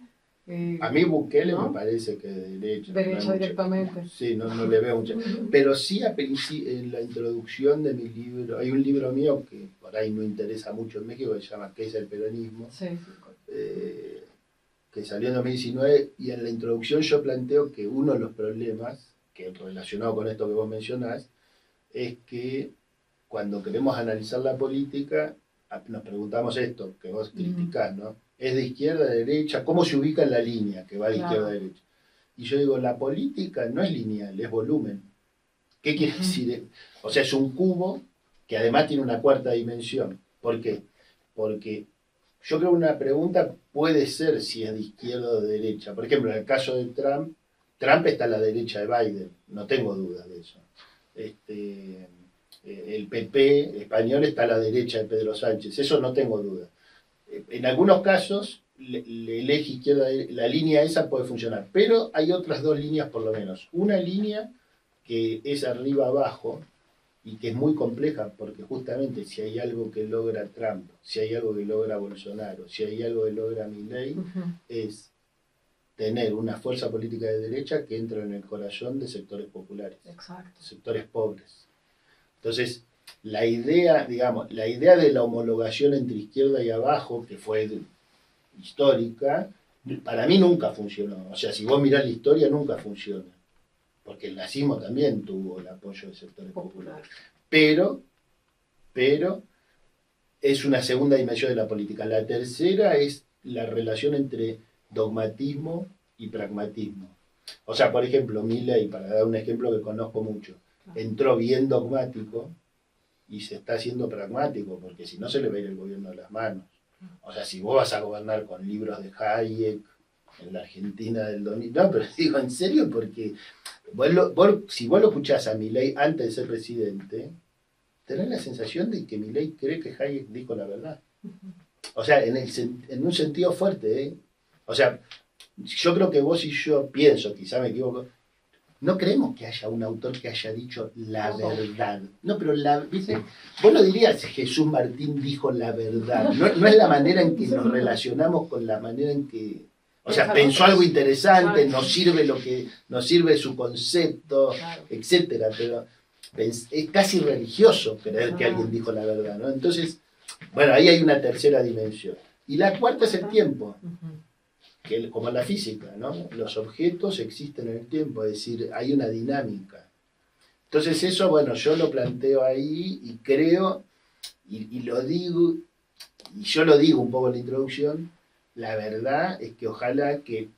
A mí Bukele, ¿no?, me parece que es derecha. Derecha directamente. Sí, no le veo mucho. Pero sí, en la introducción de mi libro, hay un libro mío que por ahí no interesa mucho en México, que se llama ¿Qué es el peronismo? Sí. Que salió en 2019, y en la introducción yo planteo que uno de los problemas, que relacionado con esto que vos mencionás, es que cuando queremos analizar la política, nos preguntamos esto, que vos criticás, ¿no? ¿Es de izquierda, de derecha? ¿Cómo se ubica en la línea que va de izquierda a derecha? Y yo digo, la política no es lineal, es volumen. ¿Qué quiere decir? O sea, es un cubo que además tiene una cuarta dimensión. ¿Por qué? Porque yo creo que una pregunta puede ser si es de izquierda o de derecha. Por ejemplo, en el caso de Trump está a la derecha de Biden, no tengo dudas de eso. El PP español está a la derecha de Pedro Sánchez, eso no tengo duda. En algunos casos, el eje izquierda, la línea esa puede funcionar, pero hay otras dos líneas por lo menos. Una línea que es arriba-abajo y que es muy compleja, porque justamente si hay algo que logra Trump, si hay algo que logra Bolsonaro, si hay algo que logra Milei, es tener una fuerza política de derecha que entra en el corazón de sectores populares, sectores pobres. Entonces, la idea de la homologación entre izquierda y abajo, que fue histórica, para mí nunca funcionó. O sea, si vos mirás la historia, nunca funciona. Porque el nazismo también tuvo el apoyo de sectores populares. Pero es una segunda dimensión de la política. La tercera es la relación entre dogmatismo y pragmatismo. O sea, por ejemplo, Milei, para dar un ejemplo que conozco mucho, entró bien dogmático y se está haciendo pragmático, porque si no se le va a ir el gobierno de las manos. O sea, si vos vas a gobernar con libros de Hayek en la Argentina del 2000, no, pero digo en serio, porque si vos lo escuchás a Milei antes de ser presidente, tenés la sensación de que Milei cree que Hayek dijo la verdad. O sea, en un sentido fuerte, ¿eh? O sea, yo creo que vos y yo, pienso, quizá me equivoco, no creemos que haya un autor que haya dicho la verdad. No, pero ¿viste? Vos lo dirías, Jesús Martín dijo la verdad. No es la manera en que nos relacionamos con la manera en que... O sea, pensó algo interesante, nos sirve su concepto, etcétera, pero es casi religioso creer que alguien dijo la verdad, ¿no? Entonces, bueno, ahí hay una tercera dimensión. Y la cuarta es el tiempo. Que como la física, ¿no? Los objetos existen en el tiempo, es decir, hay una dinámica. Entonces eso, bueno, yo lo planteo ahí y creo, y lo digo, y yo lo digo un poco en la introducción, la verdad es que ojalá que...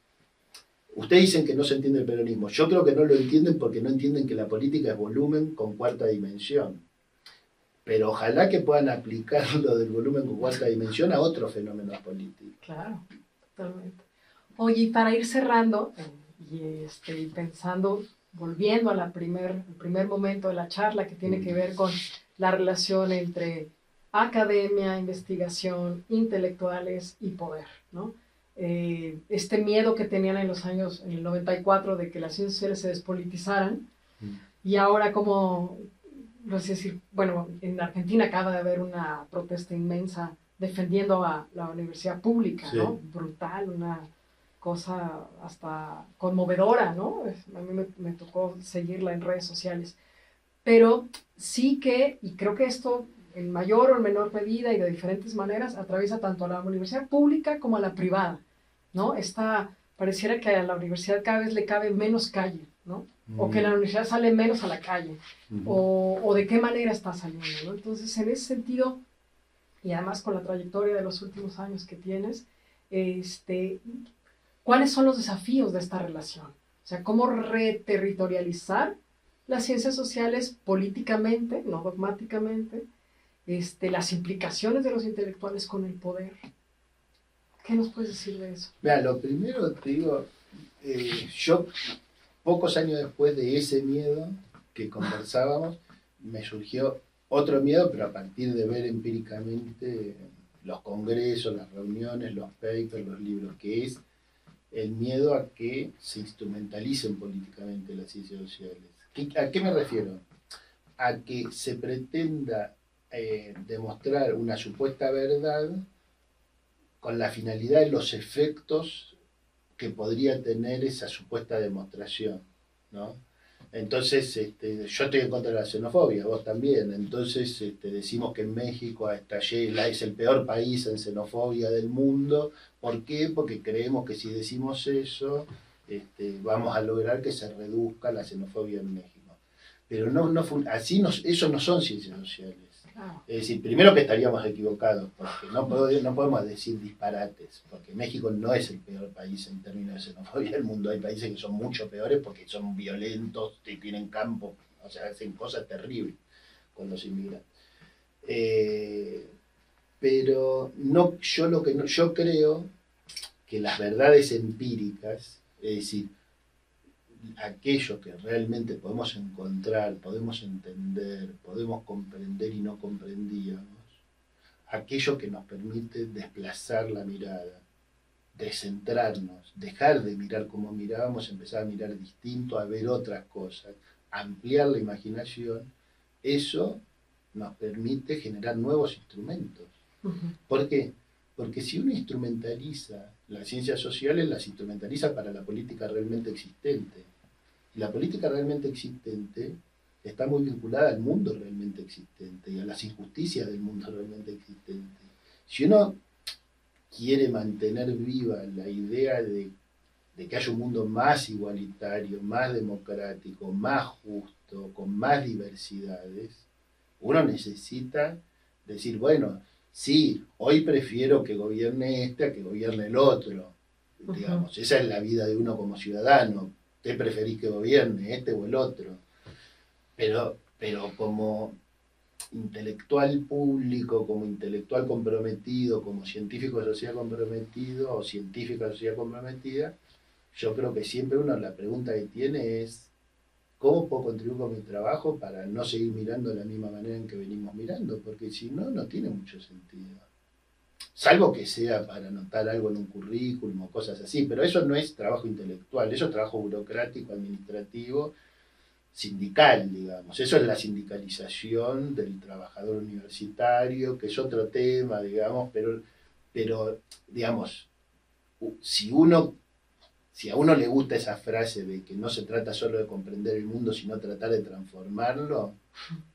Ustedes dicen que no se entiende el peronismo, yo creo que no lo entienden porque no entienden que la política es volumen con cuarta dimensión. Pero ojalá que puedan aplicar lo del volumen con cuarta dimensión a otros fenómenos políticos. Claro. Totalmente. Oye, y para ir cerrando, y pensando, volviendo a el primer momento de la charla que tiene que ver con la relación entre academia, investigación, intelectuales y poder, ¿no? Este miedo que tenían en el 94, de que las ciencias sociales se despolitizaran, y ahora como, no sé si, bueno, en Argentina acaba de haber una protesta inmensa defendiendo a la universidad pública, Sí. ¿no? Brutal, una cosa hasta conmovedora, ¿no? A mí me tocó seguirla en redes sociales. Pero sí que, y creo que esto en mayor o en menor medida y de diferentes maneras, atraviesa tanto a la universidad pública como a la privada, ¿no? Pareciera que a la universidad cada vez le cabe menos calle, ¿no? O que la universidad sale menos a la calle, o de qué manera está saliendo, ¿no? Entonces, en ese sentido, y además con la trayectoria de los últimos años que tienes, ¿cuáles son los desafíos de esta relación? O sea, ¿cómo reterritorializar las ciencias sociales políticamente, no dogmáticamente, las implicaciones de los intelectuales con el poder? ¿Qué nos puedes decir de eso? Mira, lo primero te digo, yo pocos años después de ese miedo que conversábamos, me surgió otro miedo, pero a partir de ver empíricamente los congresos, las reuniones, los papers, los libros, que es el miedo a que se instrumentalicen políticamente las ciencias sociales. ¿A qué me refiero? A que se pretenda demostrar una supuesta verdad con la finalidad de los efectos que podría tener esa supuesta demostración, ¿no? Entonces, yo estoy en contra de la xenofobia, vos también. Entonces, decimos que en México es el peor país en xenofobia del mundo. ¿Por qué? Porque creemos que si decimos eso, vamos a lograr que se reduzca la xenofobia en México. Pero eso no son ciencias sociales. Es decir, primero que estaríamos equivocados, porque no podemos decir disparates, porque México no es el peor país en términos de xenofobia del mundo. Hay países que son mucho peores porque son violentos, tienen campo, o sea, hacen cosas terribles con los inmigrantes. Pero yo creo que las verdades empíricas, es decir, aquello que realmente podemos encontrar, podemos entender, podemos comprender y no comprendíamos, aquello que nos permite desplazar la mirada, descentrarnos, dejar de mirar como mirábamos, empezar a mirar distinto, a ver otras cosas, ampliar la imaginación, eso nos permite generar nuevos instrumentos. ¿Por qué? Porque si uno instrumentaliza las ciencias sociales, las instrumentaliza para la política realmente existente. Y la política realmente existente está muy vinculada al mundo realmente existente y a las injusticias del mundo realmente existente. Si uno quiere mantener viva la idea de que haya un mundo más igualitario, más democrático, más justo, con más diversidades, uno necesita decir, bueno, sí, hoy prefiero que gobierne este a que gobierne el otro. Digamos, esa es la vida de uno como ciudadano. ¿Qué preferís que gobierne, este o el otro? Pero como intelectual público, como intelectual comprometido, como científico de sociedad comprometido o científica de sociedad comprometida, yo creo que siempre uno la pregunta que tiene es ¿cómo puedo contribuir con mi trabajo para no seguir mirando de la misma manera en que venimos mirando? Porque si no, no tiene mucho sentido. Salvo que sea para anotar algo en un currículum o cosas así, pero eso no es trabajo intelectual, eso es trabajo burocrático, administrativo, sindical, digamos. Eso es la sindicalización del trabajador universitario, que es otro tema, digamos, pero digamos, si a uno le gusta esa frase de que no se trata solo de comprender el mundo, sino tratar de transformarlo,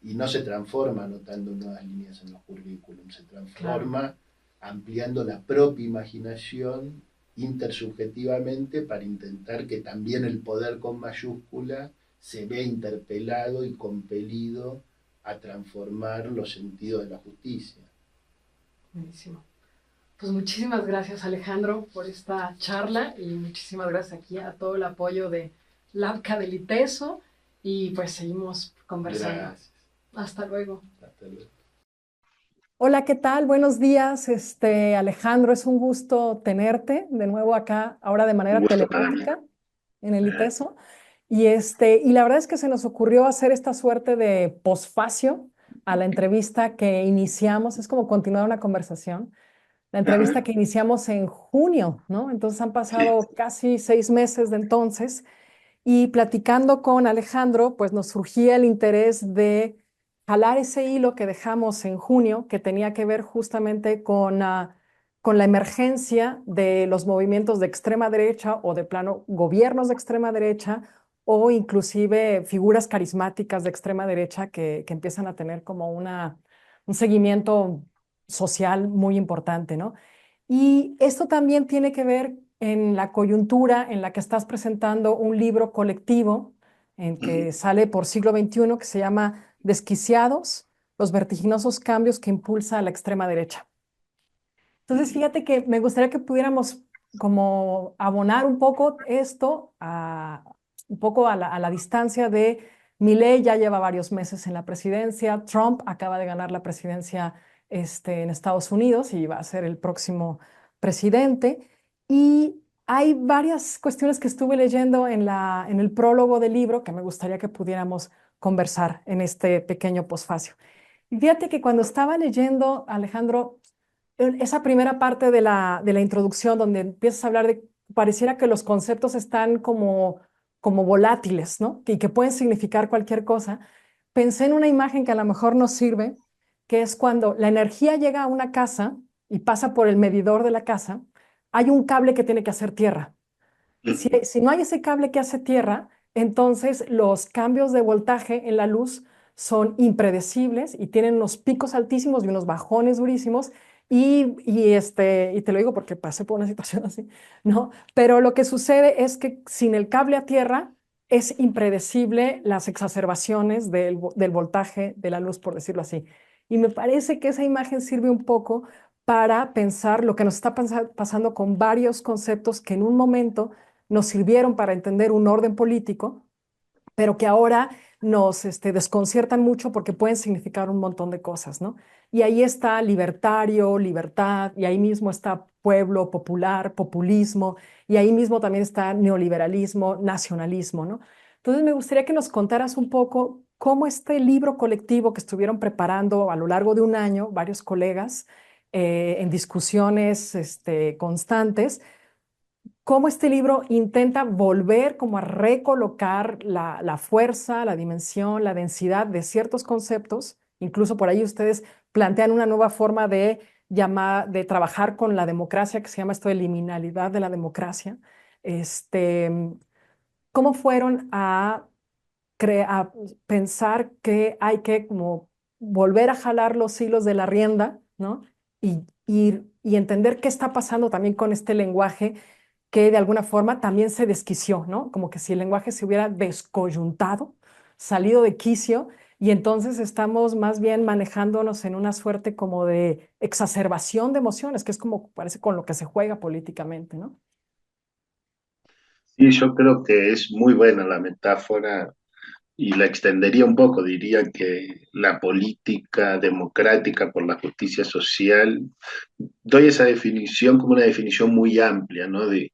y no se transforma anotando nuevas líneas en los currículums, se transforma ampliando la propia imaginación intersubjetivamente para intentar que también el poder con mayúscula se vea interpelado y compelido a transformar los sentidos de la justicia. Buenísimo. Pues muchísimas gracias, Alejandro, por esta charla y muchísimas gracias aquí a todo el apoyo de LABCA del ITESO y pues seguimos conversando. Gracias. Hasta luego. Hasta luego. Hola, ¿qué tal? Buenos días, Alejandro, es un gusto tenerte de nuevo acá, ahora de Un manera gusto para mí. telemática en el ITESO. Y la verdad es que se nos ocurrió hacer esta suerte de posfacio a la entrevista que iniciamos, es como continuar una conversación, la entrevista Ajá, que iniciamos en junio, ¿no? Entonces han sí. pasado casi 6 meses de entonces. Y platicando con Alejandro, pues nos surgía el interés de jalar ese hilo que dejamos en junio, que tenía que ver justamente con la emergencia de los movimientos de extrema derecha o de plano gobiernos de extrema derecha o inclusive figuras carismáticas de extrema derecha que empiezan a tener como un seguimiento social muy importante, ¿no? Y esto también tiene que ver en la coyuntura en la que estás presentando un libro colectivo en Ujú. que sale por siglo XXI que se llama Desquiciados, los vertiginosos cambios que impulsa a la extrema derecha. Entonces, fíjate que me gustaría que pudiéramos como abonar un poco esto un poco a la distancia de Milei ya lleva varios meses en la presidencia, Trump acaba de ganar la presidencia en Estados Unidos y va a ser el próximo presidente. Y hay varias cuestiones que estuve leyendo en el prólogo del libro que me gustaría que pudiéramos conversar en este pequeño posfacio. Y fíjate que cuando estaba leyendo, Alejandro, esa primera parte de la introducción donde empiezas a hablar de, pareciera que los conceptos están como volátiles, ¿no? Y que pueden significar cualquier cosa. Pensé en una imagen que a lo mejor nos sirve, que es cuando la energía llega a una casa y pasa por el medidor de la casa, hay un cable que tiene que hacer tierra. Ujú. Si no hay ese cable que hace tierra, entonces los cambios de voltaje en la luz son impredecibles y tienen unos picos altísimos y unos bajones durísimos. Y te lo digo porque pasé por una situación así, ¿no? Pero lo que sucede es que sin el cable a tierra es impredecible las exacerbaciones del voltaje de la luz, por decirlo así. Y me parece que esa imagen sirve un poco para pensar lo que nos está pasando con varios conceptos que en un momento nos sirvieron para entender un orden político, pero que ahora nos desconciertan mucho porque pueden significar un montón de cosas, ¿no? Y ahí está libertario, libertad, y ahí mismo está pueblo, popular, populismo, y ahí mismo también está neoliberalismo, nacionalismo, ¿no? Entonces me gustaría que nos contaras un poco cómo este libro colectivo que estuvieron preparando a lo largo de un año, varios colegas, en discusiones constantes, cómo este libro intenta volver como a recolocar la fuerza, la dimensión, la densidad de ciertos conceptos. Incluso por ahí ustedes plantean una nueva forma de trabajar con la democracia, que se llama esto de liminalidad de la democracia. Este, ¿Cómo fueron a pensar que hay que como volver a jalar los hilos de la rienda, ¿no? Y entender qué está pasando también con este lenguaje que de alguna forma también se desquició, ¿no? Como que si el lenguaje se hubiera descoyuntado, salido de quicio, y entonces estamos más bien manejándonos en una suerte como de exacerbación de emociones, que es como parece con lo que se juega políticamente, ¿no? Sí, yo creo que es muy buena la metáfora y la extendería un poco. Diría que la política democrática por la justicia social, doy esa definición como una definición muy amplia, ¿no? De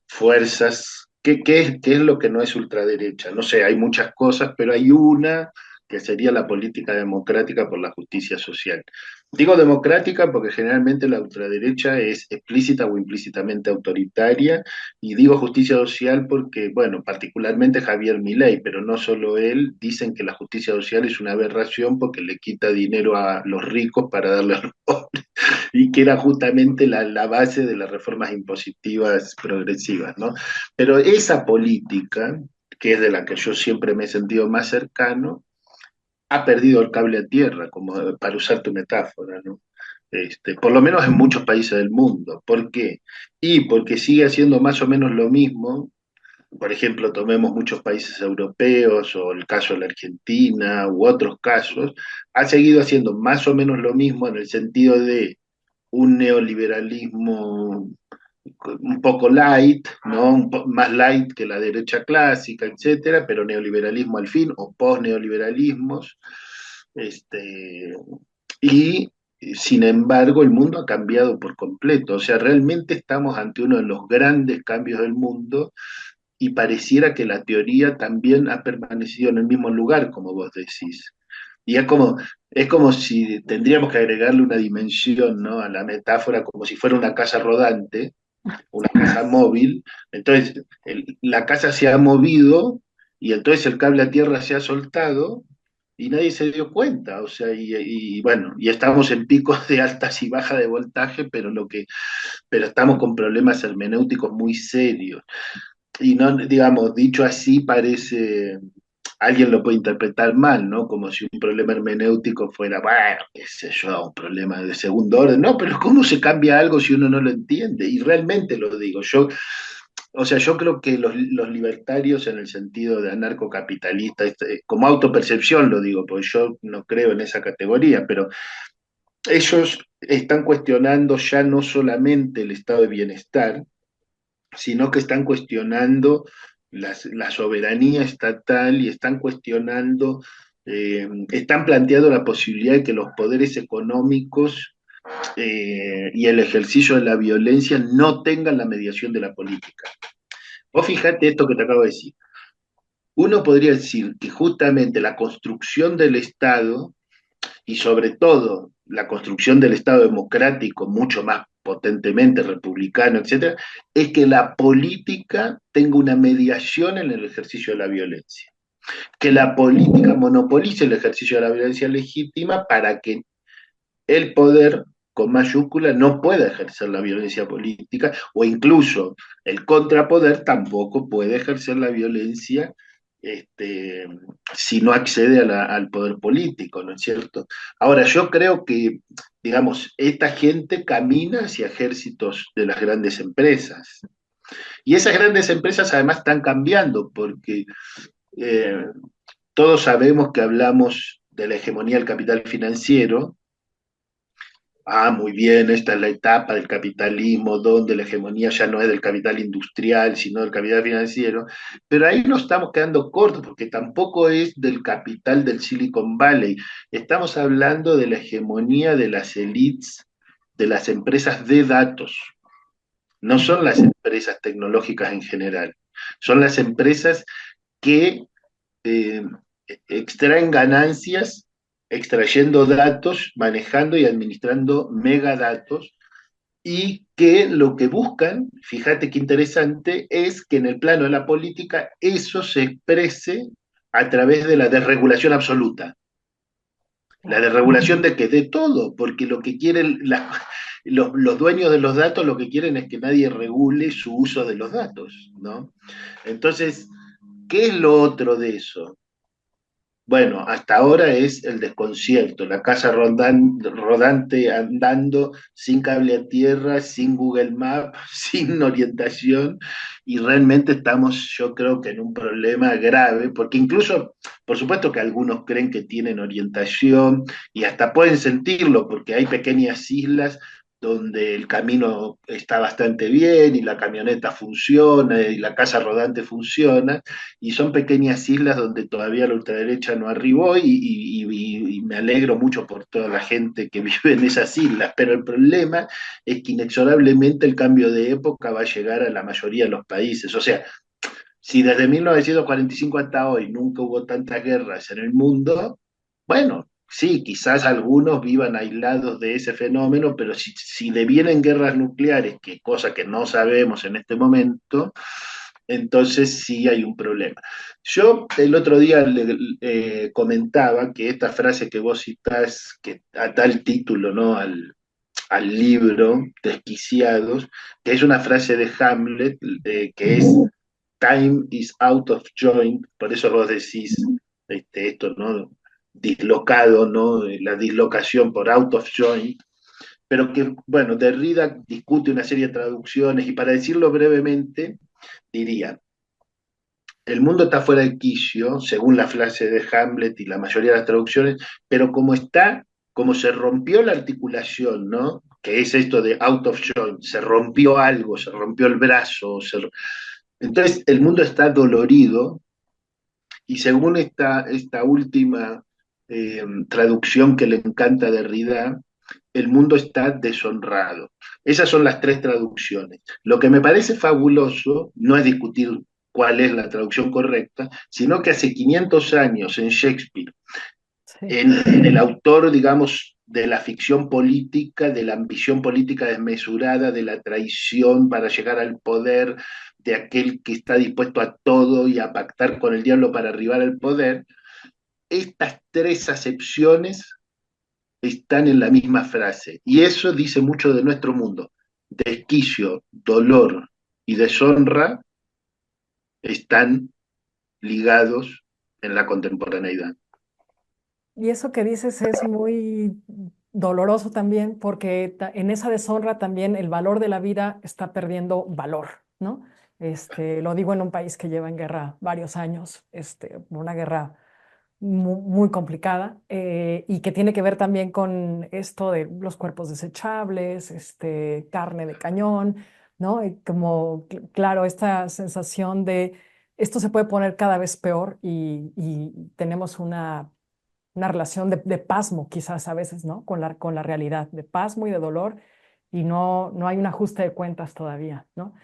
fuerzas. ¿Qué es lo que no es ultraderecha? No sé, hay muchas cosas, pero hay una que sería la política democrática por la justicia social. Digo democrática porque generalmente la ultraderecha es explícita o implícitamente autoritaria, y digo justicia social porque, bueno, particularmente Javier Milei, pero no solo él, dicen que la justicia social es una aberración porque le quita dinero a los ricos para darle a los pobres, y que era justamente la base de las reformas impositivas progresivas, ¿no? Pero esa política, que es de la que yo siempre me he sentido más cercano, ha perdido el cable a tierra, como para usar tu metáfora, ¿no? Por lo menos en muchos países del mundo. ¿Por qué? Y porque sigue haciendo más o menos lo mismo. Por ejemplo, tomemos muchos países europeos o el caso de la Argentina u otros casos, ha seguido haciendo más o menos lo mismo en el sentido de un neoliberalismo un poco light, ¿no? Más light que la derecha clásica, etcétera, pero neoliberalismo al fin, o post-neoliberalismos, este, y sin embargo, el mundo ha cambiado por completo. O sea, realmente estamos ante uno de los grandes cambios del mundo y pareciera que la teoría también ha permanecido en el mismo lugar, como vos decís. Y es como si tendríamos que agregarle una dimensión, ¿no? A la metáfora, como si fuera una casa rodante, una casa móvil. Entonces, la casa se ha movido y entonces el cable a tierra se ha soltado y nadie se dio cuenta. O sea, bueno, y estamos en picos de altas y bajas de voltaje, pero estamos con problemas hermenéuticos muy serios. Y no, digamos, dicho así, parece, alguien lo puede interpretar mal, ¿no? Como si un problema hermenéutico fuera, bueno, qué sé yo, un problema de segundo orden. No, pero ¿cómo se cambia algo si uno no lo entiende? Y realmente lo digo, o sea, yo creo que los libertarios en el sentido de anarcocapitalista, como autopercepción lo digo, porque yo no creo en esa categoría, pero ellos están cuestionando ya no solamente el estado de bienestar, sino que están cuestionando la soberanía estatal y están cuestionando, están planteando la posibilidad de que los poderes económicos y el ejercicio de la violencia no tengan la mediación de la política. Vos fíjate esto que te acabo de decir. Uno podría decir que justamente la construcción del Estado y sobre todo la construcción del Estado democrático, mucho más potentemente republicano, etcétera, es que la política tenga una mediación en el ejercicio de la violencia, que la política monopolice el ejercicio de la violencia legítima para que el poder con mayúscula no pueda ejercer la violencia política o incluso el contrapoder tampoco puede ejercer la violencia este, si no accede al poder político, ¿no es cierto? Ahora, yo creo que, digamos, esta gente camina hacia ejércitos de las grandes empresas. Y esas grandes empresas además están cambiando porque eh, todos sabemos que hablamos de la hegemonía del capital financiero. Ah, muy bien, esta es la etapa del capitalismo donde la hegemonía ya no es del capital industrial, sino del capital financiero, pero ahí nos estamos quedando cortos porque tampoco es del capital del Silicon Valley. Estamos hablando de la hegemonía de las elites, de las empresas de datos. No son las empresas tecnológicas en general, son las empresas que eh, extraen ganancias extrayendo datos, manejando y administrando megadatos, y que lo que buscan, fíjate qué interesante, es que en el plano de la política eso se exprese a través de la desregulación absoluta. La desregulación de que de todo, porque lo que quieren los dueños de los datos lo que quieren es que nadie regule su uso de los datos, ¿no? Entonces, ¿qué es lo otro de eso? Bueno, hasta ahora es el desconcierto, la casa rodante andando sin cable a tierra, sin Google Maps, sin orientación, y realmente estamos, yo creo que en un problema grave, porque incluso, por supuesto que algunos creen que tienen orientación y hasta pueden sentirlo, porque hay pequeñas islas donde el camino está bastante bien y la camioneta funciona y la casa rodante funciona, y son pequeñas islas donde todavía la ultraderecha no arribó y me alegro mucho por toda la gente que vive en esas islas, pero el problema es que inexorablemente el cambio de época va a llegar a la mayoría de los países. O sea, si desde 1945 hasta hoy nunca hubo tantas guerras en el mundo, bueno, sí, quizás algunos vivan aislados de ese fenómeno, pero si devienen guerras nucleares, que cosa que no sabemos en este momento, entonces sí hay un problema. Yo el otro día comentaba que esta frase que vos citás, que da el título, ¿no? al libro, Desquiciados, que es una frase de Hamlet, que es time is out of joint, por eso vos decís esto, ¿no? Dislocado, ¿no? La dislocación por out of joint, pero que, bueno, Derrida discute una serie de traducciones y para decirlo brevemente, diría, el mundo está fuera de quicio, según la frase de Hamlet y la mayoría de las traducciones, pero como se rompió la articulación, ¿no? Que es esto de out of joint, se rompió algo, se rompió el brazo, entonces el mundo está dolorido y según esta última traducción que le encanta a Derrida, el mundo está deshonrado. Esas son las tres traducciones. Lo que me parece fabuloso no es discutir cuál es la traducción correcta, sino que hace 500 años en Shakespeare, Sí. en el autor, digamos, de la ficción política, de la ambición política desmesurada, de la traición para llegar al poder, de aquel que está dispuesto a todo y a pactar con el diablo para arribar al poder, estas tres acepciones están en la misma frase. Y eso dice mucho de nuestro mundo. Desquicio, dolor y deshonra están ligados en la contemporaneidad. Y eso que dices es muy doloroso también, porque en esa deshonra también el valor de la vida está perdiendo valor, ¿no? Lo digo en un país que lleva en guerra varios años, una guerra muy complicada, y que tiene que ver también con esto de los cuerpos desechables, carne de cañón, ¿no? Y como, claro, esta sensación de esto se puede poner cada vez peor y tenemos una relación de pasmo, quizás a veces, ¿no? Con la realidad, de pasmo y de dolor, y no hay un ajuste de cuentas todavía, ¿no?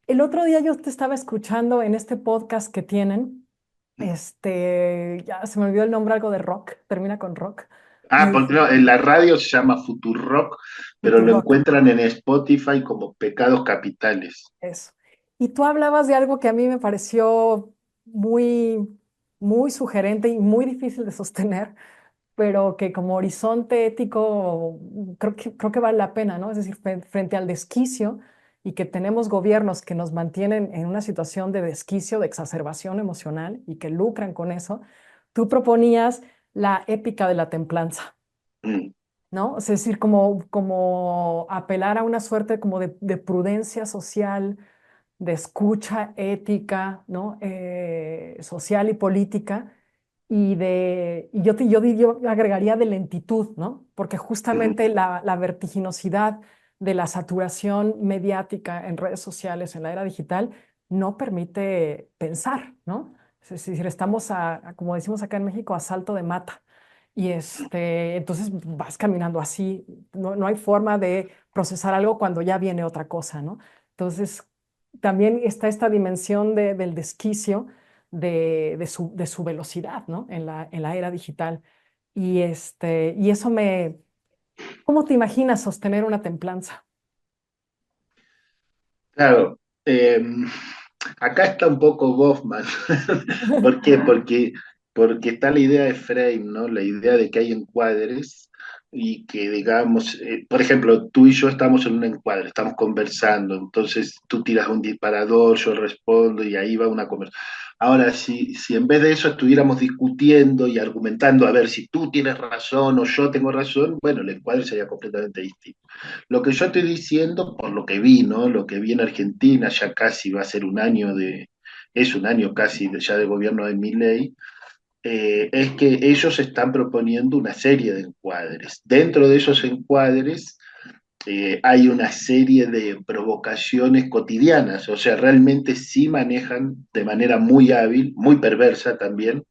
El otro día yo te estaba escuchando en este podcast que tienen, ya se me olvidó el nombre, algo de rock, termina con rock, Ah, y porque no, en la radio se llama Futurock, pero lo Futurock, encuentran en Spotify como Pecados Capitales. eso. Y tú hablabas de algo que a mí me pareció muy, muy sugerente y muy difícil de sostener, pero que como horizonte ético creo que vale la pena, ¿no? Es decir, frente al desquicio y que tenemos gobiernos que nos mantienen en una situación de desquicio, de exacerbación emocional y que lucran con eso, tú proponías la épica de la templanza, Mm. ¿no? Es decir, como apelar a una suerte como de prudencia social, de escucha ética, ¿no? Social y política, yo agregaría de lentitud, ¿no? Porque Mm. justamente la vertiginosidad de la saturación mediática en redes sociales, en la era digital, no permite pensar, ¿no? Es decir, estamos como decimos acá en México, a salto de mata. Y entonces vas caminando así, no hay forma de procesar algo cuando ya viene otra cosa, ¿no? Entonces, también está esta dimensión del desquicio de su velocidad, ¿no? En la era digital. Y eso ¿cómo te imaginas sostener una templanza? Claro, acá está un poco Goffman. ¿Por qué? Porque está la idea de frame, ¿no? La idea de que hay encuadres y que, digamos, por ejemplo, tú y yo estamos en un encuadre, estamos conversando, entonces tú tiras un disparador, yo respondo y ahí va una conversación. Ahora, si en vez de eso estuviéramos discutiendo y argumentando, a ver si tú tienes razón o yo tengo razón, bueno, el encuadre sería completamente distinto. Lo que yo estoy diciendo, por lo que vi, ¿no? Lo que vi en Argentina, ya casi va a ser un año es un año casi ya de gobierno de Milei, es que ellos están proponiendo una serie de encuadres. Dentro de esos encuadres hay una serie de provocaciones cotidianas, o sea, realmente sí manejan de manera muy hábil, muy perversa también,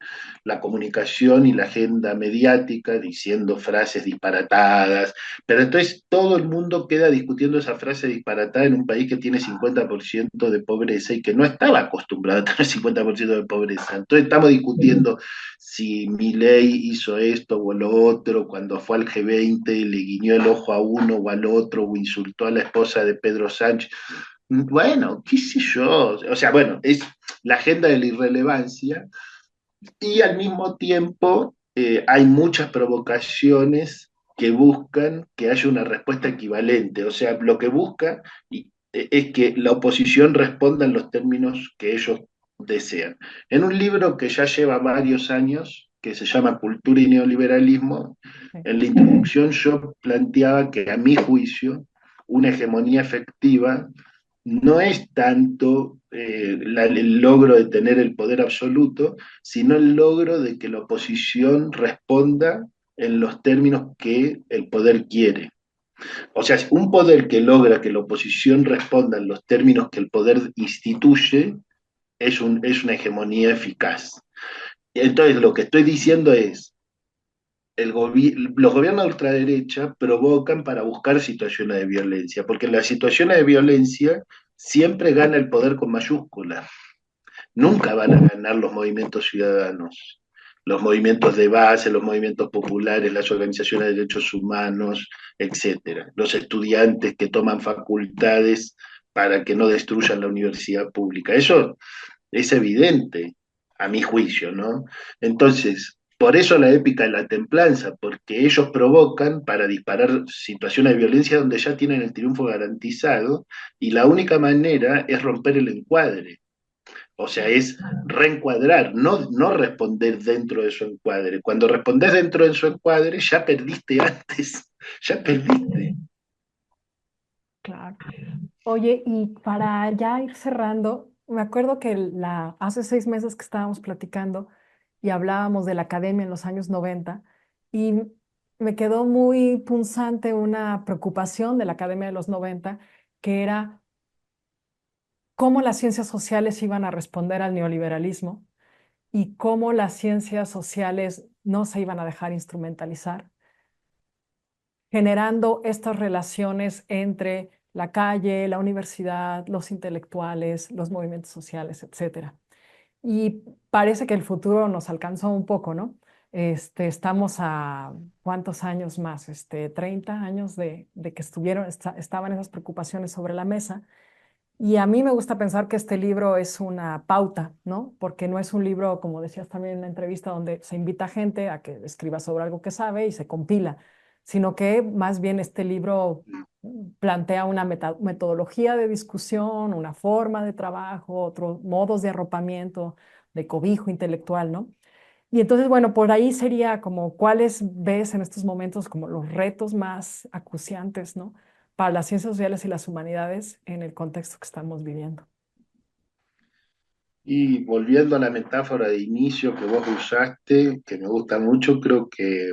la comunicación y la agenda mediática, diciendo frases disparatadas, pero entonces todo el mundo queda discutiendo esa frase disparatada en un país que tiene 50% de pobreza y que no estaba acostumbrado a tener 50% de pobreza. Entonces estamos discutiendo si Milei hizo esto o lo otro, cuando fue al G20 le guiñó el ojo a uno o al otro, o insultó a la esposa de Pedro Sánchez. Bueno, qué sé yo, o sea, bueno, es la agenda de la irrelevancia y al mismo tiempo hay muchas provocaciones que buscan que haya una respuesta equivalente, o sea, lo que busca es que la oposición responda en los términos que ellos desean. En un libro que ya lleva varios años, que se llama Cultura y Neoliberalismo, Sí. en la introducción yo planteaba que a mi juicio una hegemonía efectiva no es tanto el logro de tener el poder absoluto, sino el logro de que la oposición responda en los términos que el poder quiere. O sea, un poder que logra que la oposición responda en los términos que el poder instituye es una hegemonía eficaz. Entonces, lo que estoy diciendo es, los gobiernos de ultraderecha provocan para buscar situaciones de violencia, porque en las situaciones de violencia siempre gana el poder con mayúsculas. Nunca van a ganar los movimientos ciudadanos, los movimientos de base, los movimientos populares, las organizaciones de derechos humanos, etcétera. Los estudiantes que toman facultades para que no destruyan la universidad pública. Eso es evidente, a mi juicio, ¿no? Entonces, por eso la épica de la templanza, porque ellos provocan para disparar situaciones de violencia donde ya tienen el triunfo garantizado y la única manera es romper el encuadre. O sea, es reencuadrar, no responder dentro de su encuadre. Cuando respondes dentro de su encuadre, ya perdiste antes, ya perdiste. Claro. Oye, y para ya ir cerrando, me acuerdo que hace 6 meses que estábamos platicando y hablábamos de la academia en los años 90 y me quedó muy punzante una preocupación de la academia de los 90 que era cómo las ciencias sociales iban a responder al neoliberalismo y cómo las ciencias sociales no se iban a dejar instrumentalizar, generando estas relaciones entre la calle, la universidad, los intelectuales, los movimientos sociales, etcétera. Y parece que el futuro nos alcanzó un poco, ¿no? Estamos a ¿cuántos años más? 30 años de que estaban esas preocupaciones sobre la mesa. Y a mí me gusta pensar que este libro es una pauta, ¿no? Porque no es un libro, como decías también en la entrevista, donde se invita a gente a que escriba sobre algo que sabe y se compila, sino que más bien este libro plantea una metodología de discusión, una forma de trabajo, otros modos de arropamiento, de cobijo intelectual, ¿no? Y entonces, bueno, por ahí sería como cuáles ves en estos momentos como los retos más acuciantes, ¿no? Para las ciencias sociales y las humanidades en el contexto que estamos viviendo. Y volviendo a la metáfora de inicio que vos usaste, que me gusta mucho, creo que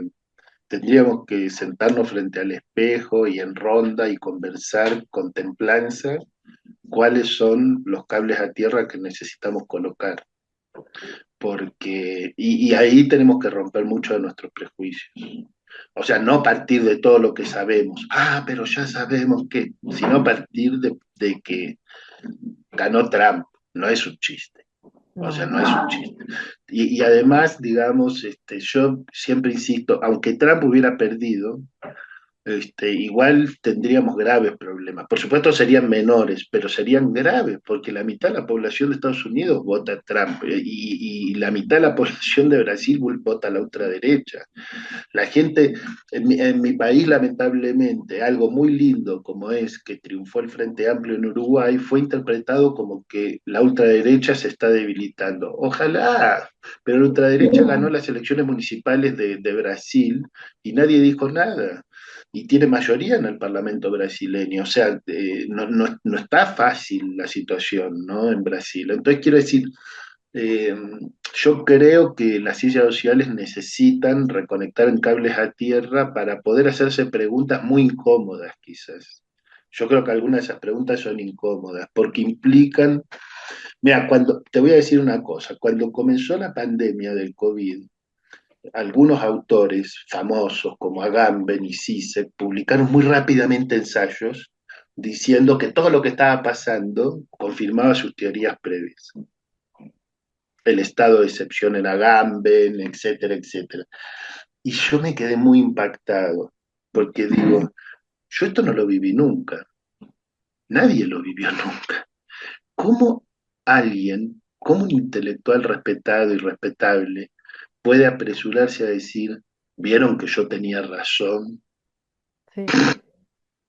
tendríamos que sentarnos frente al espejo y en ronda y conversar con templanza cuáles son los cables a tierra que necesitamos colocar. Y ahí tenemos que romper mucho de nuestros prejuicios. O sea, no partir de todo lo que sabemos, pero ya sabemos que, sino partir de que ganó Trump, no es un chiste. O sea, No. no es un chiste. Y además, digamos, yo siempre insisto, aunque Trump hubiera perdido, igual tendríamos graves problemas. Por supuesto serían menores, pero serían graves, porque la mitad de la población de Estados Unidos vota a Trump y la mitad de la población de Brasil vota a la ultraderecha. La gente, en mi país, lamentablemente, algo muy lindo como es que triunfó el Frente Amplio en Uruguay, fue interpretado como que la ultraderecha se está debilitando. Ojalá, pero la ultraderecha ganó las elecciones municipales de Brasil y nadie dijo nada. Y tiene mayoría en el Parlamento brasileño. O sea, no está fácil la situación, ¿no? En Brasil. Entonces, quiero decir, eh, yo creo que las ciencias sociales necesitan reconectar en cables a tierra para poder hacerse preguntas muy incómodas, quizás. Yo creo que algunas de esas preguntas son incómodas porque implican, mira, te voy a decir una cosa, cuando comenzó la pandemia del COVID, algunos autores famosos como Agamben y Zizek publicaron muy rápidamente ensayos diciendo que todo lo que estaba pasando confirmaba sus teorías previas, el estado de excepción en Agamben, etcétera, etcétera. Y yo me quedé muy impactado, porque digo, yo esto no lo viví nunca, nadie lo vivió nunca. ¿Cómo cómo un intelectual respetado y respetable puede apresurarse a decir, vieron que yo tenía razón? Sí,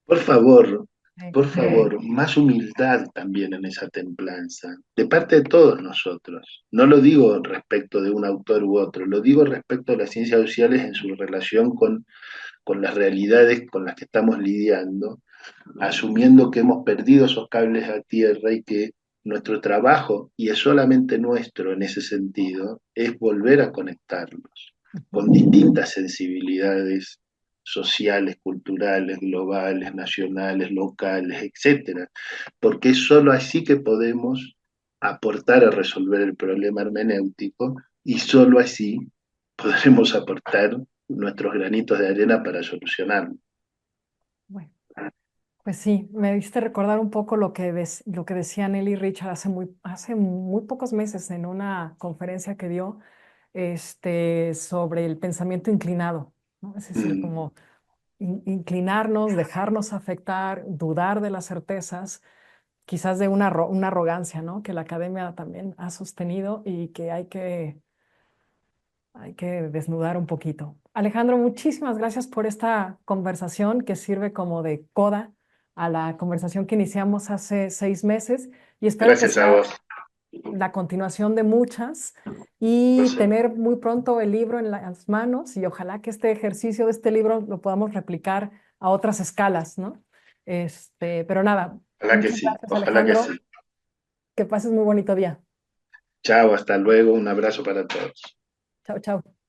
Por favor, sí. por favor, más humildad también en esa templanza, de parte de todos nosotros. No lo digo respecto de un autor u otro, lo digo respecto a las ciencias sociales en su relación con las realidades con las que estamos lidiando, asumiendo que hemos perdido esos cables a tierra y que nuestro trabajo, y es solamente nuestro en ese sentido, es volver a conectarlos con distintas sensibilidades sociales, culturales, globales, nacionales, locales, etcétera, porque es sólo así que podemos aportar a resolver el problema hermenéutico y sólo así podremos aportar nuestros granitos de arena para solucionarlo. Bueno, pues sí, me hiciste recordar un poco lo que decía Nelly Richard hace muy pocos meses en una conferencia que dio sobre el pensamiento inclinado, ¿no? Es decir, Mm, como inclinarnos, dejarnos afectar, dudar de las certezas, quizás de una arrogancia, ¿no? Que la academia también ha sostenido y que hay que desnudar un poquito. Alejandro, muchísimas gracias por esta conversación que sirve como de coda a la conversación que iniciamos hace 6 meses y espero que Gracias a sea vos. la continuación de muchas y Pues, tener muy pronto el libro en las manos y ojalá que este ejercicio de este libro lo podamos replicar a otras escalas, ¿no? Pero nada, ojalá que muchas sí, gracias, ojalá que Alejandro. sí. Que pases muy bonito día. Chao, hasta luego, un abrazo para todos. Chao, chao.